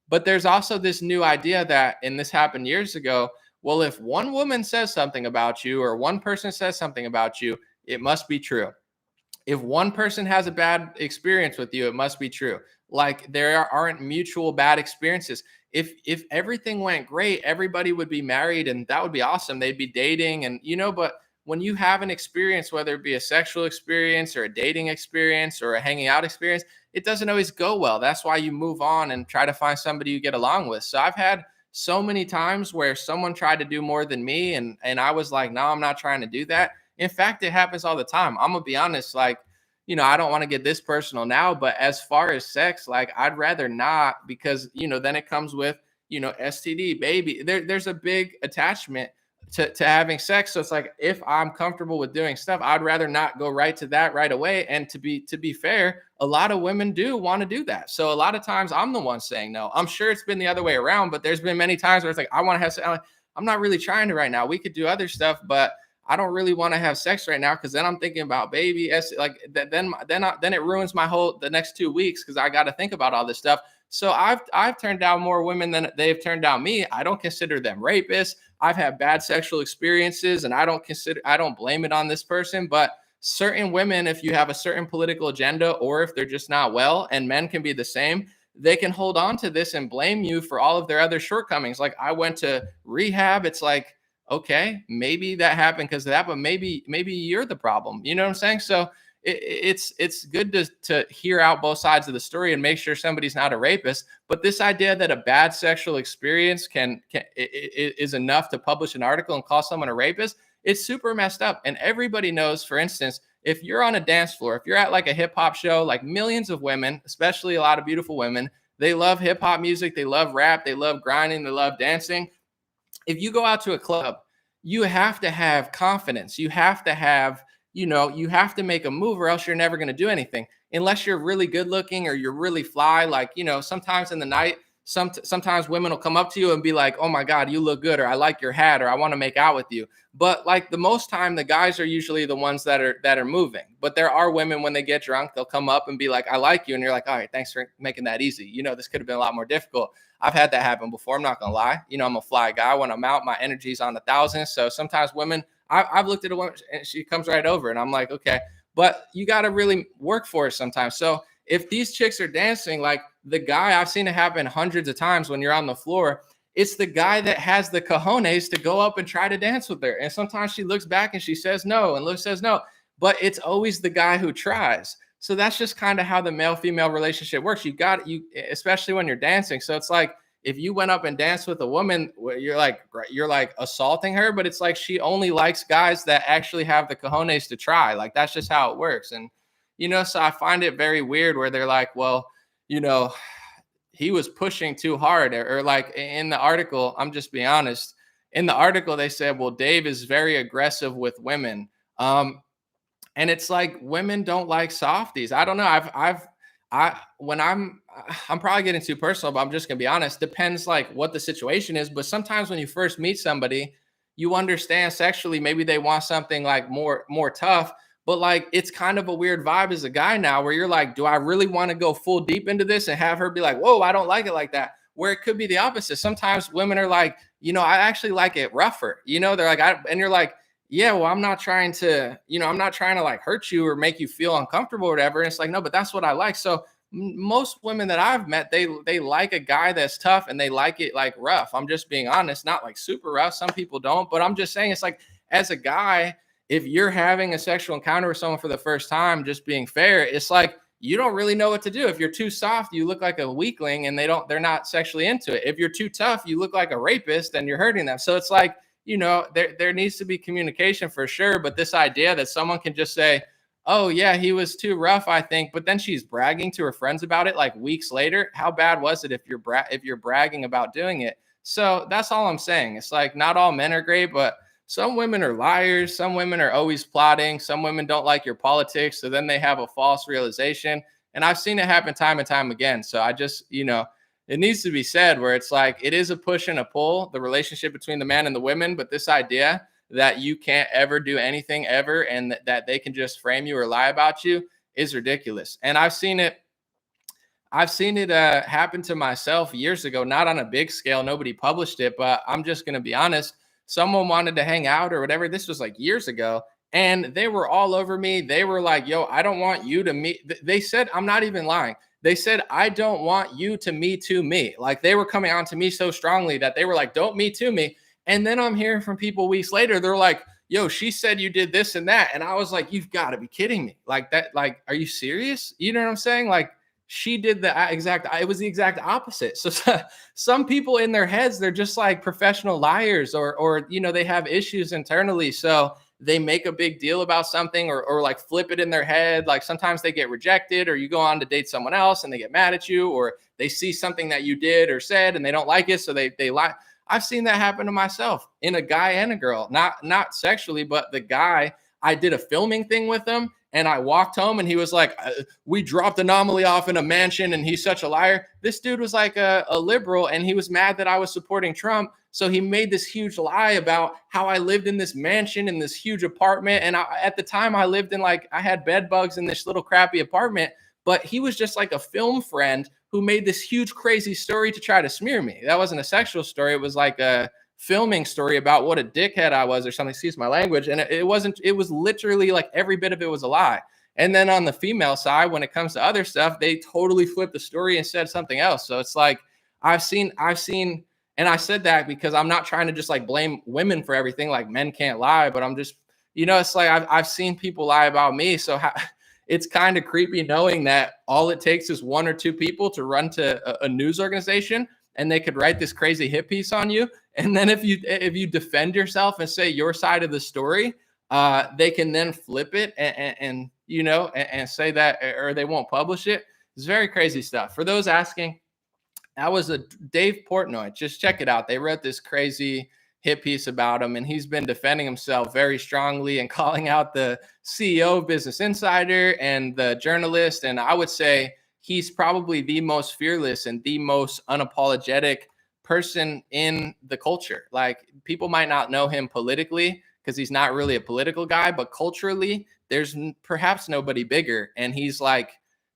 But there's also this new idea that, and this happened years ago, well, if one woman says something about you, or one person says something about you, it must be true. If one person has a bad experience with you, it must be true. Like, there aren't mutual bad experiences. If everything went great, everybody would be married and that would be awesome. They'd be dating and, but when you have an experience, whether it be a sexual experience or a dating experience or a hanging out experience, it doesn't always go well. That's why you move on and try to find somebody you get along with. So I've had so many times where someone tried to do more than me, and I was like, no, I'm not trying to do that. In fact, it happens all the time. I'm gonna be honest, I don't want to get this personal now, but as far as sex, I'd rather not, because, then it comes with, STD, baby. There's a big attachment to having sex. So it's like, if I'm comfortable with doing stuff, I'd rather not go right to that right away. And to be fair, a lot of women do want to do that. So a lot of times I'm the one saying no. I'm sure it's been the other way around, but there's been many times where it's like, I want to have sex. I'm not really trying to right now. We could do other stuff, but I don't really want to have sex right now, because then I'm thinking about baby. Then it ruins the next 2 weeks, because I got to think about all this stuff. So I've turned down more women than they've turned down me. I don't consider them rapists. I've had bad sexual experiences, and I don't blame it on this person. But certain women, if you have a certain political agenda, or if they're just not well, and men can be the same, they can hold on to this and blame you for all of their other shortcomings. Like, I went to rehab. It's like, okay, maybe that happened because of that, but maybe you're the problem. You know what I'm saying? So it's good to hear out both sides of the story and make sure somebody's not a rapist. But this idea that a bad sexual experience is enough to publish an article and call someone a rapist, it's super messed up. And everybody knows, for instance, if you're on a dance floor, if you're at a hip hop show, millions of women, especially a lot of beautiful women, they love hip hop music, they love rap, they love grinding, they love dancing. If you go out to a club, you have to have confidence. You have to have, you have to make a move, or else you're never going to do anything, unless you're really good looking or you're really fly. Sometimes in the night, sometimes women will come up to you and be like, oh my God, you look good, or I like your hat, or I want to make out with you. But like the most time, the guys are usually the ones that are moving. But there are women, when they get drunk, they'll come up and be like, I like you. And you're like, all right, thanks for making that easy. You know, this could have been a lot more difficult. I've had that happen before. I'm not going to lie. You know, I'm a fly guy. When I'm out, my energy's on 1,000. So sometimes women, I've looked at a woman and she comes right over and I'm like, okay, but you got to really work for it sometimes. So if these chicks are dancing, like the guy, I've seen it happen hundreds of times when you're on the floor, it's the guy that has the cojones to go up and try to dance with her. And sometimes she looks back and she says no, and Luke says no, but it's always the guy who tries. So that's just kind of how the male-female relationship works. You, especially when you're dancing. So it's like, if you went up and danced with a woman, you're like assaulting her, but it's like she only likes guys that actually have the cojones to try. Like that's just how it works. And, you know, so I find it very weird where they're like, well, you know, he was pushing too hard, or like in the article, I'm just being honest. In the article, they said, well, Dave is very aggressive with women. And it's like, women don't like softies. I don't know. I'm probably getting too personal, but I'm just gonna be honest. Depends like what the situation is. But sometimes when you first meet somebody, you understand sexually, maybe they want something like more tough. But like, it's kind of a weird vibe as a guy now where you're like, do I really want to go full deep into this and have her be like, whoa, I don't like it like that? Where it could be the opposite. Sometimes women are like, you know, I actually like it rougher. You know, they're like, and you're like, yeah, well, I'm not trying to like hurt you or make you feel uncomfortable or whatever. And it's like, no, but that's what I like. So most women that I've met, they like a guy that's tough and they like it like rough. I'm just being honest, not like super rough. Some people don't, but I'm just saying, it's like, as a guy, if you're having a sexual encounter with someone for the first time, just being fair, it's like, you don't really know what to do. If you're too soft, you look like a weakling and they're not sexually into it. If you're too tough, you look like a rapist and you're hurting them. So it's like, you know, there needs to be communication for sure. But this idea that someone can just say, oh yeah, he was too rough, I think, but then she's bragging to her friends about it like weeks later. How bad was it if you're bragging about doing it? So that's all I'm saying. It's like, not all men are great, but some women are liars. Some women are always plotting. Some women don't like your politics. So then they have a false realization. And I've seen it happen time and time again. So I just, you know, it needs to be said where it's like, it is a push and a pull, the relationship between the man and the women. But this idea that you can't ever do anything ever and that they can just frame you or lie about you is ridiculous. And I've seen it happen to myself years ago, not on a big scale. Nobody published it, but I'm just going to be honest. Someone wanted to hang out or whatever. This was like years ago. And they were all over me. They were like, yo, I don't want you to meet. They said, I'm not even lying. They said, I don't want you to me too me. Like they were coming on to me so strongly that they were like, don't me too me. And then I'm hearing from people weeks later, they're like, yo, she said you did this and that. And I was like, you've got to be kidding me. Like that, like, are you serious? You know what I'm saying? Like, she did it was the exact opposite. So some people in their heads, they're just like professional liars or, you know, they have issues internally. So they make a big deal about something or like flip it in their head. Like sometimes they get rejected or you go on to date someone else and they get mad at you, or they see something that you did or said and they don't like it. So they lie. I've seen that happen to myself in a guy and a girl, not sexually, but the guy, I did a filming thing with him. And I walked home and he was like, we dropped Anomaly off in a mansion and he's such a liar. This dude was like a liberal and he was mad that I was supporting Trump. So he made this huge lie about how I lived in this mansion in this huge apartment. And at the time I lived in I had bed bugs in this little crappy apartment, but he was just like a film friend who made this huge crazy story to try to smear me. That wasn't a sexual story. It was like a filming story about what a dickhead I was or something, excuse my language. And it was literally like every bit of it was a lie. And then on the female side, when it comes to other stuff, they totally flipped the story and said something else. So it's like, I've seen, and I said that because I'm not trying to just like blame women for everything. Like men can't lie, but I'm just, you know, it's like, I've seen people lie about me. So it's kind of creepy knowing that all it takes is one or two people to run to a news organization and they could write this crazy hit piece on you. And then if you defend yourself and say your side of the story, they can then flip it and you know, and say that, or they won't publish it. It's very crazy stuff. For those asking, that was a Dave Portnoy. Just check it out. They wrote this crazy hit piece about him, and he's been defending himself very strongly and calling out the CEO of Business Insider and the journalist. And I would say he's probably the most fearless and the most unapologetic person in the culture. Like, people might not know him politically because he's not really a political guy, but culturally, there's perhaps nobody bigger. And he's like,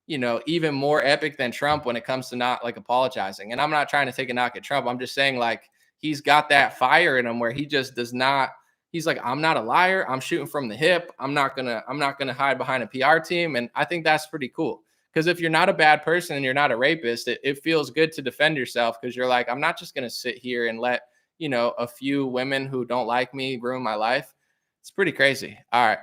even more epic than Trump when it comes to not like apologizing. And I'm not trying to take a knock at Trump. I'm just saying, like, he's got that fire in him where he just does not. He's like, I'm not a liar. I'm shooting from the hip. I'm not gonna hide behind a PR team. And I think that's pretty cool. Because if you're not a bad person and you're not a rapist, it feels good to defend yourself, because you're like, I'm not just gonna sit here and let a few women who don't like me ruin my life. It's pretty crazy. All right.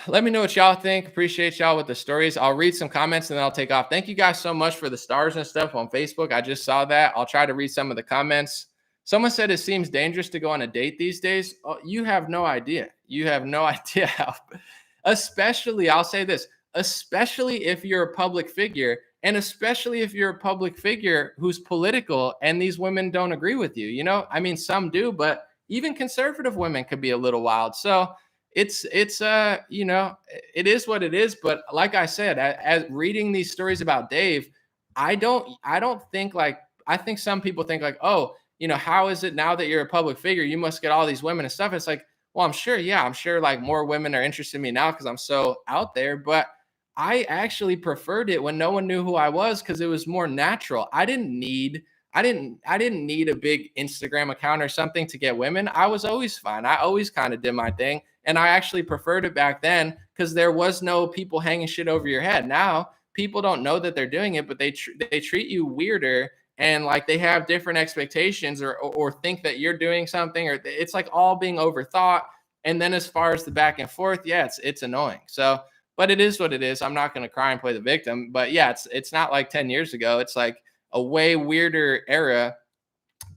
Let me know what y'all think. Appreciate y'all with the stories. I'll read some comments and then I'll take off. Thank you guys so much for the stars and stuff on Facebook. I just saw that. I'll try to read some of the comments. Someone said it seems dangerous to go on a date these days. Oh, you have no idea. You have no idea how, especially, I'll say this, especially if you're a public figure, and especially if you're a public figure who's political and these women don't agree with you. I mean, some do, but even conservative women could be a little wild. So it's it is what it is. But like I said, as reading these stories about Dave, I don't think, like, I think some people think like, oh, how is it now that you're a public figure, you must get all these women and stuff. It's like, well, I'm sure like more women are interested in me now because I'm so out there. But I actually preferred it when no one knew who I was, because it was more natural. I didn't need a big Instagram account or something to get women. I was always fine. I always kind of did my thing. And I actually preferred it back then because there was no people hanging shit over your head. Now people don't know that they're doing it, but they treat you weirder, and like they have different expectations, or think that you're doing something, or it's like all being overthought. And then as far as the back and forth, yeah, it's annoying. So, but it is what it is. I'm not going to cry and play the victim, but yeah, it's not like 10 years ago. It's like a way weirder era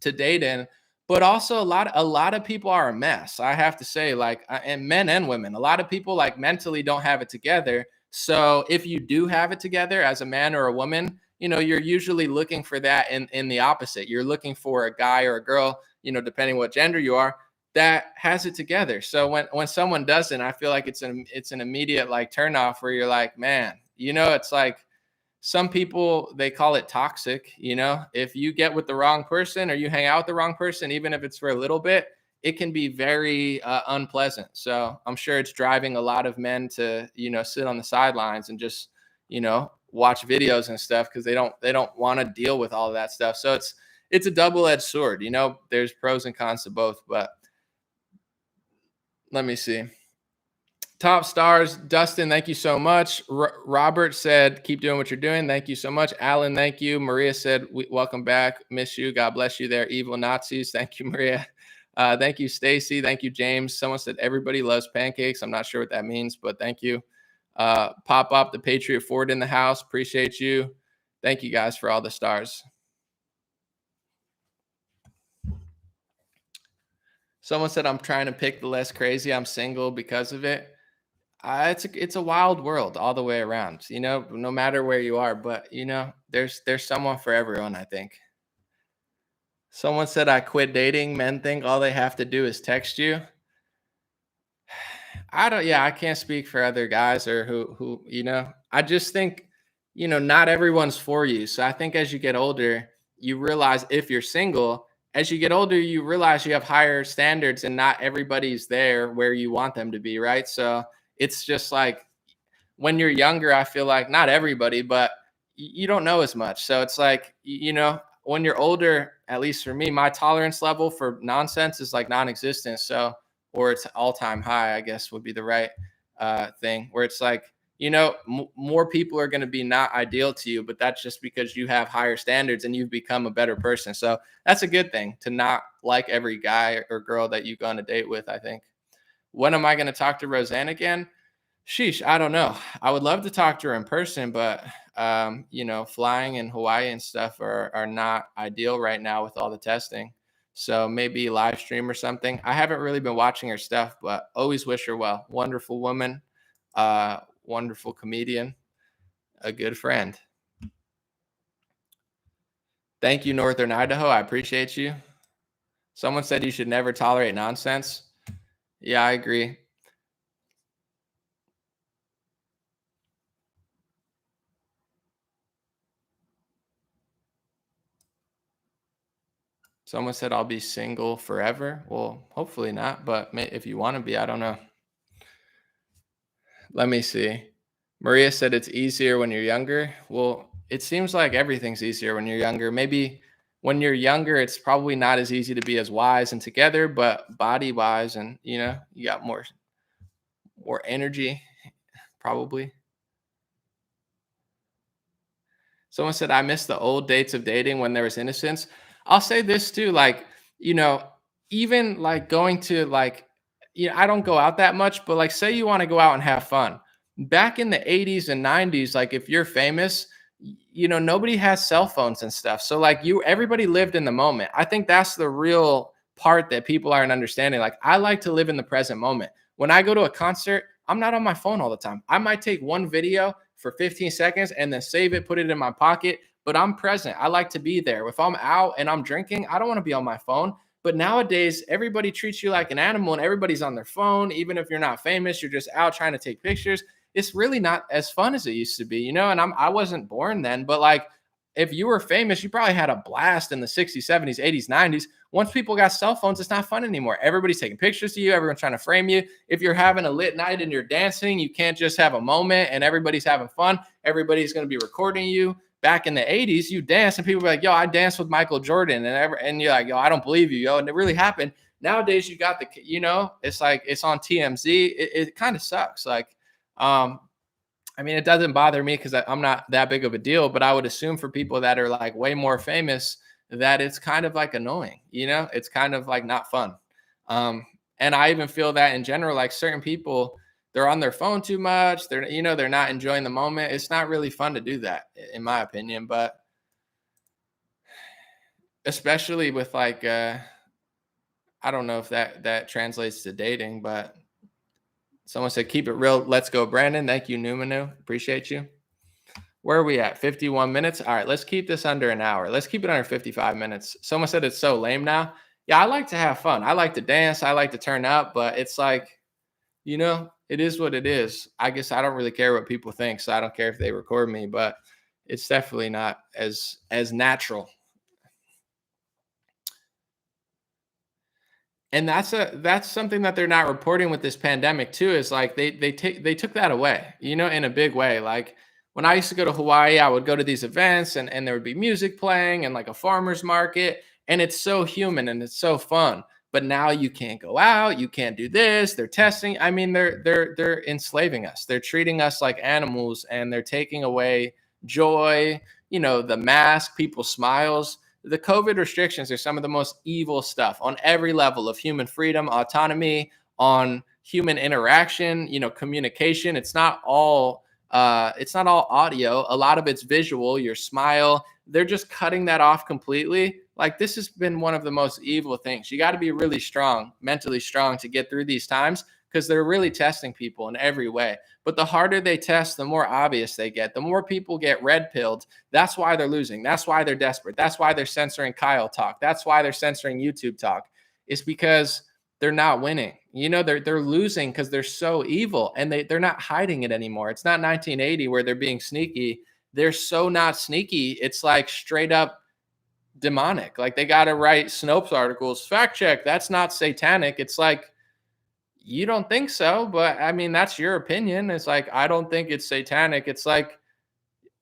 to date in. But also a lot of people are a mess, I have to say, like, and men and women, a lot of people like mentally don't have it together. So if you do have it together as a man or a woman, you're usually looking for that in the opposite. You're looking for a guy or a girl, depending what gender you are, that has it together. So when someone doesn't, I feel like it's an immediate like turnoff, where you're like, man, it's like, some people, they call it toxic. If you get with the wrong person or you hang out with the wrong person, even if it's for a little bit, it can be very unpleasant. So I'm sure it's driving a lot of men to, sit on the sidelines and just, watch videos and stuff, because they don't want to deal with all of that stuff. So it's a double-edged sword. There's pros and cons to both. But let me see. Top stars, Dustin, thank you so much. Robert said, keep doing what you're doing. Thank you so much. Alan, thank you. Maria said, welcome back. Miss you. God bless you there. Evil Nazis. Thank you, Maria. Thank you, Stacy. Thank you, James. Someone said, everybody loves pancakes. I'm not sure what that means, but thank you. Pop up the Patriot Ford in the house. Appreciate you. Thank you guys for all the stars. Someone said, I'm trying to pick the less crazy. I'm single because of it. It's a wild world all the way around, no matter where you are. But, there's someone for everyone, I think. Someone said, I quit dating. Men think all they have to do is text you. I can't speak for other guys or who, I just think, not everyone's for you. So I think as you get older, you realize, if you're single, as you get older, you realize you have higher standards and not everybody's there where you want them to be. Right. So it's just like, when you're younger, I feel like not everybody, but you don't know as much. So it's like, when you're older, at least for me, my tolerance level for nonsense is like non-existent. So, or it's all-time high, I guess would be the right thing, where it's like, more people are going to be not ideal to you, but that's just because you have higher standards and you've become a better person. So that's a good thing, to not like every guy or girl that you go on a date with, I think. When am I going to talk to Roseanne again? Sheesh, I don't know. I would love to talk to her in person, but flying in Hawaii and stuff are not ideal right now with all the testing. So maybe live stream or something. I haven't really been watching her stuff, but always wish her well. Wonderful woman, wonderful comedian, a good friend. Thank you, Northern Idaho. I appreciate you. Someone said you should never tolerate nonsense. Yeah, I agree. Someone said I'll be single forever. Well, hopefully not, but if you want to be, I don't know. Let me see. Maria said it's easier when you're younger. Well, it seems like everything's easier when you're younger. Maybe when you're younger, it's probably not as easy to be as wise and together, but body wise, and you got more energy, probably. Someone said, I miss the old dates of dating when there was innocence. I'll say this too, like, you know, even like going to I don't go out that much, but like, say you want to go out and have fun. Back in the 80s and 90s, like if you're famous, nobody has cell phones and stuff. So like everybody lived in the moment. I think that's the real part that people aren't understanding. Like I like to live in the present moment. When I go to a concert, I'm not on my phone all the time. I might take one video for 15 seconds and then save it, put it in my pocket, but I'm present. I like to be there. If I'm out and I'm drinking, I don't want to be on my phone. But nowadays, everybody treats you like an animal and everybody's on their phone. Even if you're not famous, you're just out trying to take pictures. It's really not as fun as it used to be, and I wasn't born then, but like if you were famous, you probably had a blast in the 60s, 70s, 80s, 90s. Once people got cell phones, it's not fun anymore. Everybody's taking pictures of you. Everyone's trying to frame you. If you're having a lit night and you're dancing, you can't just have a moment and everybody's having fun. Everybody's going to be recording you. Back in the 80s, you dance and people were like, yo, I danced with Michael Jordan. And you're like, yo, I don't believe you, yo. And it really happened. Nowadays, you got it's like it's on TMZ. It kind of sucks. Like, I mean, it doesn't bother me because I'm not that big of a deal, but I would assume for people that are like way more famous that it's kind of like annoying, it's kind of like not fun. And I even feel that in general, like certain people, they're on their phone too much. They're not enjoying the moment. It's not really fun to do that, in my opinion, but especially with like, I don't know if that translates to dating, but someone said, keep it real. Let's go, Brandon. Thank you, Numanu. Appreciate you. Where are we at? 51 minutes. All right, let's keep this under an hour. Let's keep it under 55 minutes. Someone said it's so lame now. Yeah, I like to have fun. I like to dance. I like to turn up, but it's like, it is what it is. I guess I don't really care what people think, so I don't care if they record me, but it's definitely not as natural. And that's something that they're not reporting with this pandemic too, is like they took that away, in a big way. Like when I used to go to Hawaii, I would go to these events and there would be music playing and like a farmer's market, and it's so human and it's so fun. But now you can't go out, you can't do this. They're testing. I mean, they're enslaving us. They're treating us like animals and they're taking away joy, the mask, people's smiles. The COVID restrictions are some of the most evil stuff on every level of human freedom, autonomy, on human interaction, communication. It's not all audio. A lot of it's visual, your smile. They're just cutting that off completely. Like this has been one of the most evil things. You got to be really strong, mentally strong to get through these times because they're really testing people in every way. But the harder they test, the more obvious they get. The more people get red pilled. That's why they're losing. That's why they're desperate. That's why they're censoring Kyle talk. That's why they're censoring YouTube talk. It's because they're not winning. They're losing because they're so evil and they're not hiding it anymore. It's not 1980 where they're being sneaky. They're so not sneaky. It's like straight up demonic. Like they got to write Snopes articles. Fact check. That's not satanic. It's like, you don't think so, but I mean, that's your opinion. It's like, I don't think it's satanic. It's like,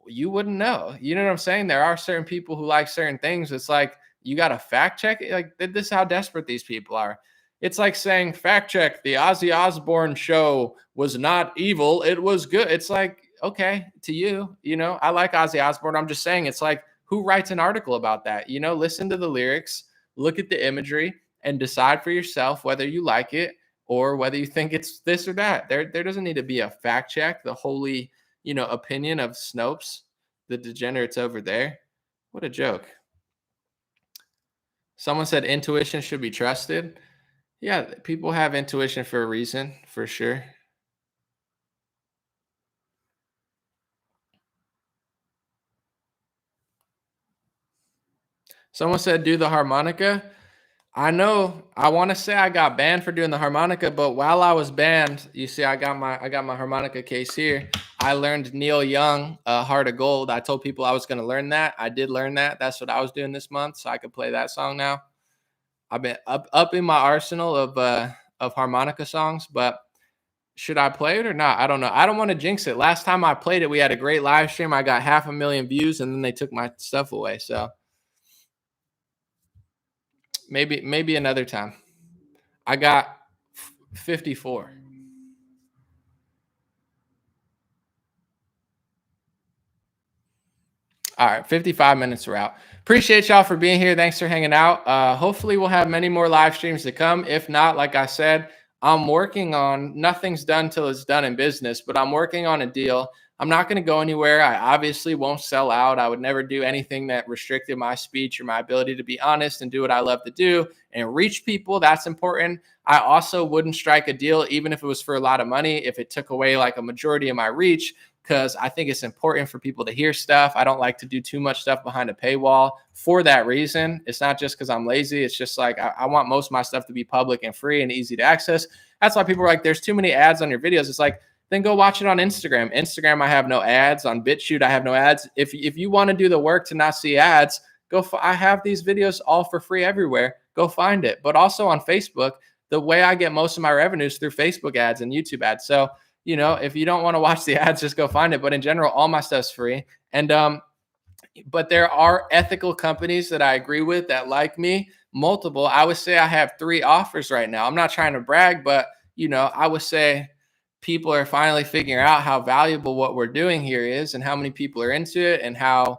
you wouldn't know. You know what I'm saying? There are certain people who like certain things. It's like, you got to fact check it. Like this is how desperate these people are. It's like saying, fact check, the Ozzy Osbourne show was not evil. It was good. It's like, okay, to you, I like Ozzy Osbourne. I'm just saying, it's like, who writes an article about that? Listen to the lyrics, look at the imagery, and decide for yourself whether you like it or whether you think it's this or that. There doesn't need to be a fact check. The holy, opinion of Snopes, the degenerates over there. What a joke. Someone said intuition should be trusted. Yeah, people have intuition for a reason, for sure. Someone said do the harmonica. I know. I want to say I got banned for doing the harmonica, but while I was banned, you see, I got my harmonica case here. I learned Neil Young, Heart of Gold. I told people I was going to learn that. I did learn that. That's what I was doing this month, so I could play that song now. I've been up in my arsenal of harmonica songs, but should I play it or not? I don't know. I don't want to jinx it. Last time I played it, we had a great live stream. I got 500,000 views, and then they took my stuff away. So maybe another time. I got 54. All right, 55 minutes are out. Appreciate y'all for being here. Thanks for hanging out. Hopefully we'll have many more live streams to come. If not, like I said, I'm working on, nothing's done till it's done in business, but I'm working on a deal. I'm not going to go anywhere. I obviously won't sell out. I would never do anything that restricted my speech or my ability to be honest and do what I love to do and reach people. That's important. I also wouldn't strike a deal, even if it was for a lot of money, if it took away like a majority of my reach, because I think it's important for people to hear stuff. I don't like to do too much stuff behind a paywall for that reason. It's not just because I'm lazy. It's just like I want most of my stuff to be public and free and easy to access. That's why people are like, there's too many ads on your videos. It's like, then go watch it on Instagram. Instagram, I have no ads. On BitChute, I have no ads. If you want to do the work to not see ads, I have these videos all for free everywhere. Go find it. But also on Facebook, the way I get most of my revenues through Facebook ads and YouTube ads. So, you know, if you don't want to watch the ads, just go find it. But in general, all my stuff's free. And but there are ethical companies that I agree with that like me, multiple. I would say I have 3 offers right now. I'm not trying to brag, but you know, I would say people are finally figuring out how valuable what we're doing here is and how many people are into it and how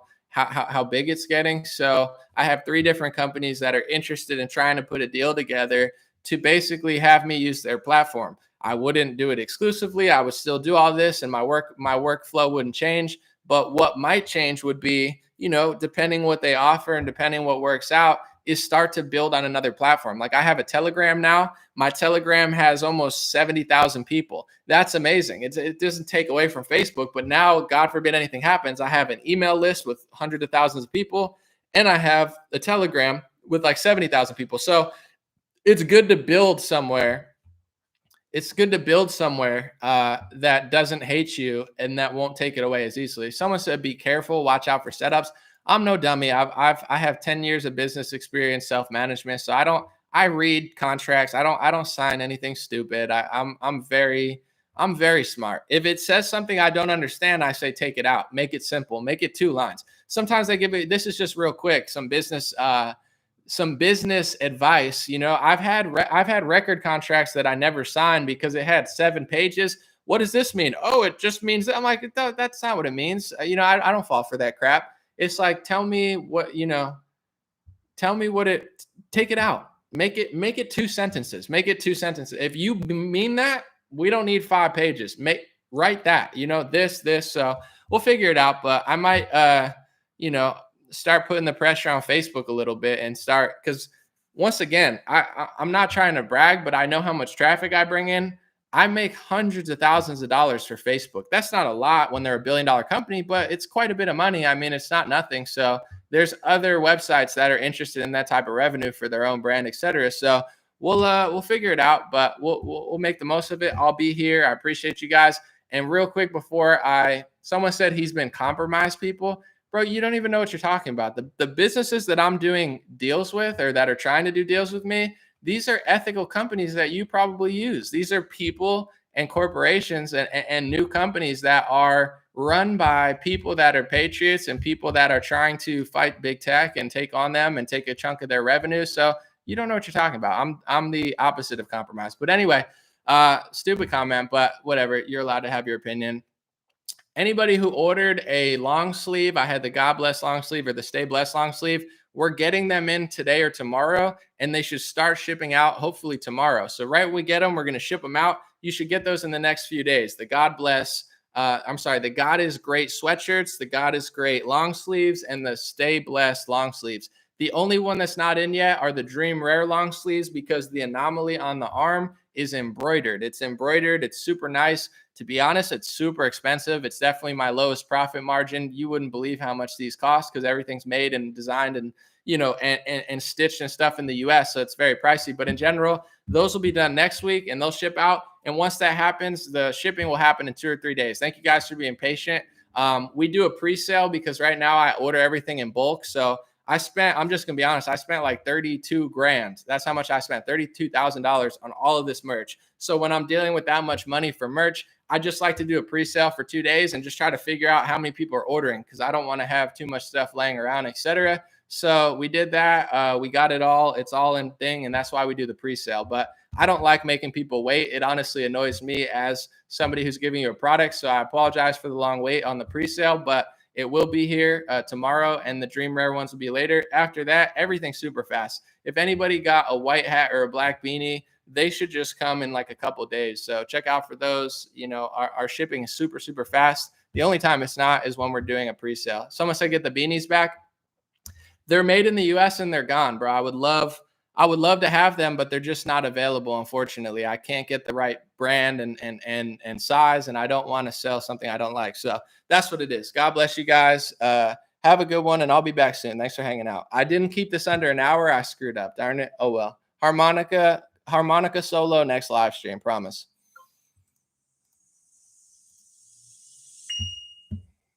big it's getting. So I have 3 different companies that are interested in trying to put a deal together to basically have me use their platform. I wouldn't do it exclusively. I would still do all this and my workflow wouldn't change. But what might change would be, you know, depending what they offer and depending what works out, is start to build on another platform. Like I have a Telegram now. My Telegram has almost 70,000 people. That's amazing. It doesn't take away from Facebook, but now, God forbid anything happens, I have an email list with hundreds of thousands of people, and I have a Telegram with like 70,000 people. So it's good to build somewhere. It's good to build somewhere that doesn't hate you and that won't take it away as easily. Someone said, be careful, watch out for setups. I'm no dummy. I have 10 years of business experience, self-management. So I read contracts. I don't sign anything stupid. I'm very smart. If it says something I don't understand, I say, take it out, make it simple, make it 2 lines. Sometimes I give it, this is just real quick, some business advice. You know, I've had record contracts that I never signed because it had 7 pages. What does this mean? Oh, it just means that. I'm like, that's not what it means. You know, I don't fall for that crap. It's like, tell me what take it out. Make it 2 sentences. Make it 2 sentences. If you mean that, we don't need 5 pages. Write that, you know, this. So we'll figure it out. But I might, you know, start putting the pressure on Facebook a little bit and start, because once again, I'm not trying to brag, but I know how much traffic I bring in. I make hundreds of thousands of dollars for Facebook. That's not a lot when they're $1 billion company, but it's quite a bit of money. I mean, it's not nothing. So there's other websites that are interested in that type of revenue for their own brand, etc. So we'll figure it out, but we'll make the most of it. I'll be here. I appreciate you guys. And real quick before someone said he's been compromised, people. Bro, you don't even know what you're talking about. The businesses that I'm doing deals with or that are trying to do deals with me, these are ethical companies that you probably use. These are people and corporations and new companies that are run by people that are patriots and people that are trying to fight big tech and take on them and take a chunk of their revenue. So you don't know what you're talking about. I'm the opposite of compromise. But anyway, stupid comment, but whatever. You're allowed to have your opinion. Anybody who ordered a long sleeve, I had the God Bless long sleeve or the Stay Blessed long sleeve, we're getting them in today or tomorrow, and they should start shipping out hopefully tomorrow. So right when we get them, we're going to ship them out. You should get those in the next few days. The God Bless, the God is Great sweatshirts, the God is Great long sleeves, and the Stay Blessed long sleeves. The only one that's not in yet are the Dream Rare long sleeves because the anomaly on the arm is embroidered. It's embroidered. It's super nice. To be honest, it's super expensive. It's definitely my lowest profit margin. You wouldn't believe how much these cost because everything's made and designed and, you know, and stitched and stuff in the US. So it's very pricey. But in general, those will be done next week and they'll ship out. And once that happens, the shipping will happen in 2 or 3 days. Thank you guys for being patient. We do a pre-sale because right now I order everything in bulk. So I'm just gonna be honest, I spent like 32 grand. That's how much I spent, $32,000 on all of this merch. So when I'm dealing with that much money for merch, I just like to do a pre-sale for 2 days and just try to figure out how many people are ordering, because I don't want to have too much stuff laying around, etc. So we did that. We got it all. It's all in thing, and that's why we do the pre-sale. But I don't like making people wait. It honestly annoys me as somebody who's giving you a product. So I apologize for the long wait on the pre-sale, but it will be here tomorrow, and the Dream Rare ones will be later. After that, everything's super fast. If anybody got a white hat or a black beanie, they should just come in like a couple days. So check out for those. You know, our shipping is super, super fast. The only time it's not is when we're doing a pre-sale. Someone said get the beanies back. They're made in the US and they're gone, bro. I would love to have them, but they're just not available. Unfortunately, I can't get the right brand and size, and I don't want to sell something I don't like. So that's what it is. God bless you guys. Have a good one, and I'll be back soon. Thanks for hanging out. I didn't keep this under an hour. I screwed up. Darn it. Oh well. Harmonica solo next live stream. Promise.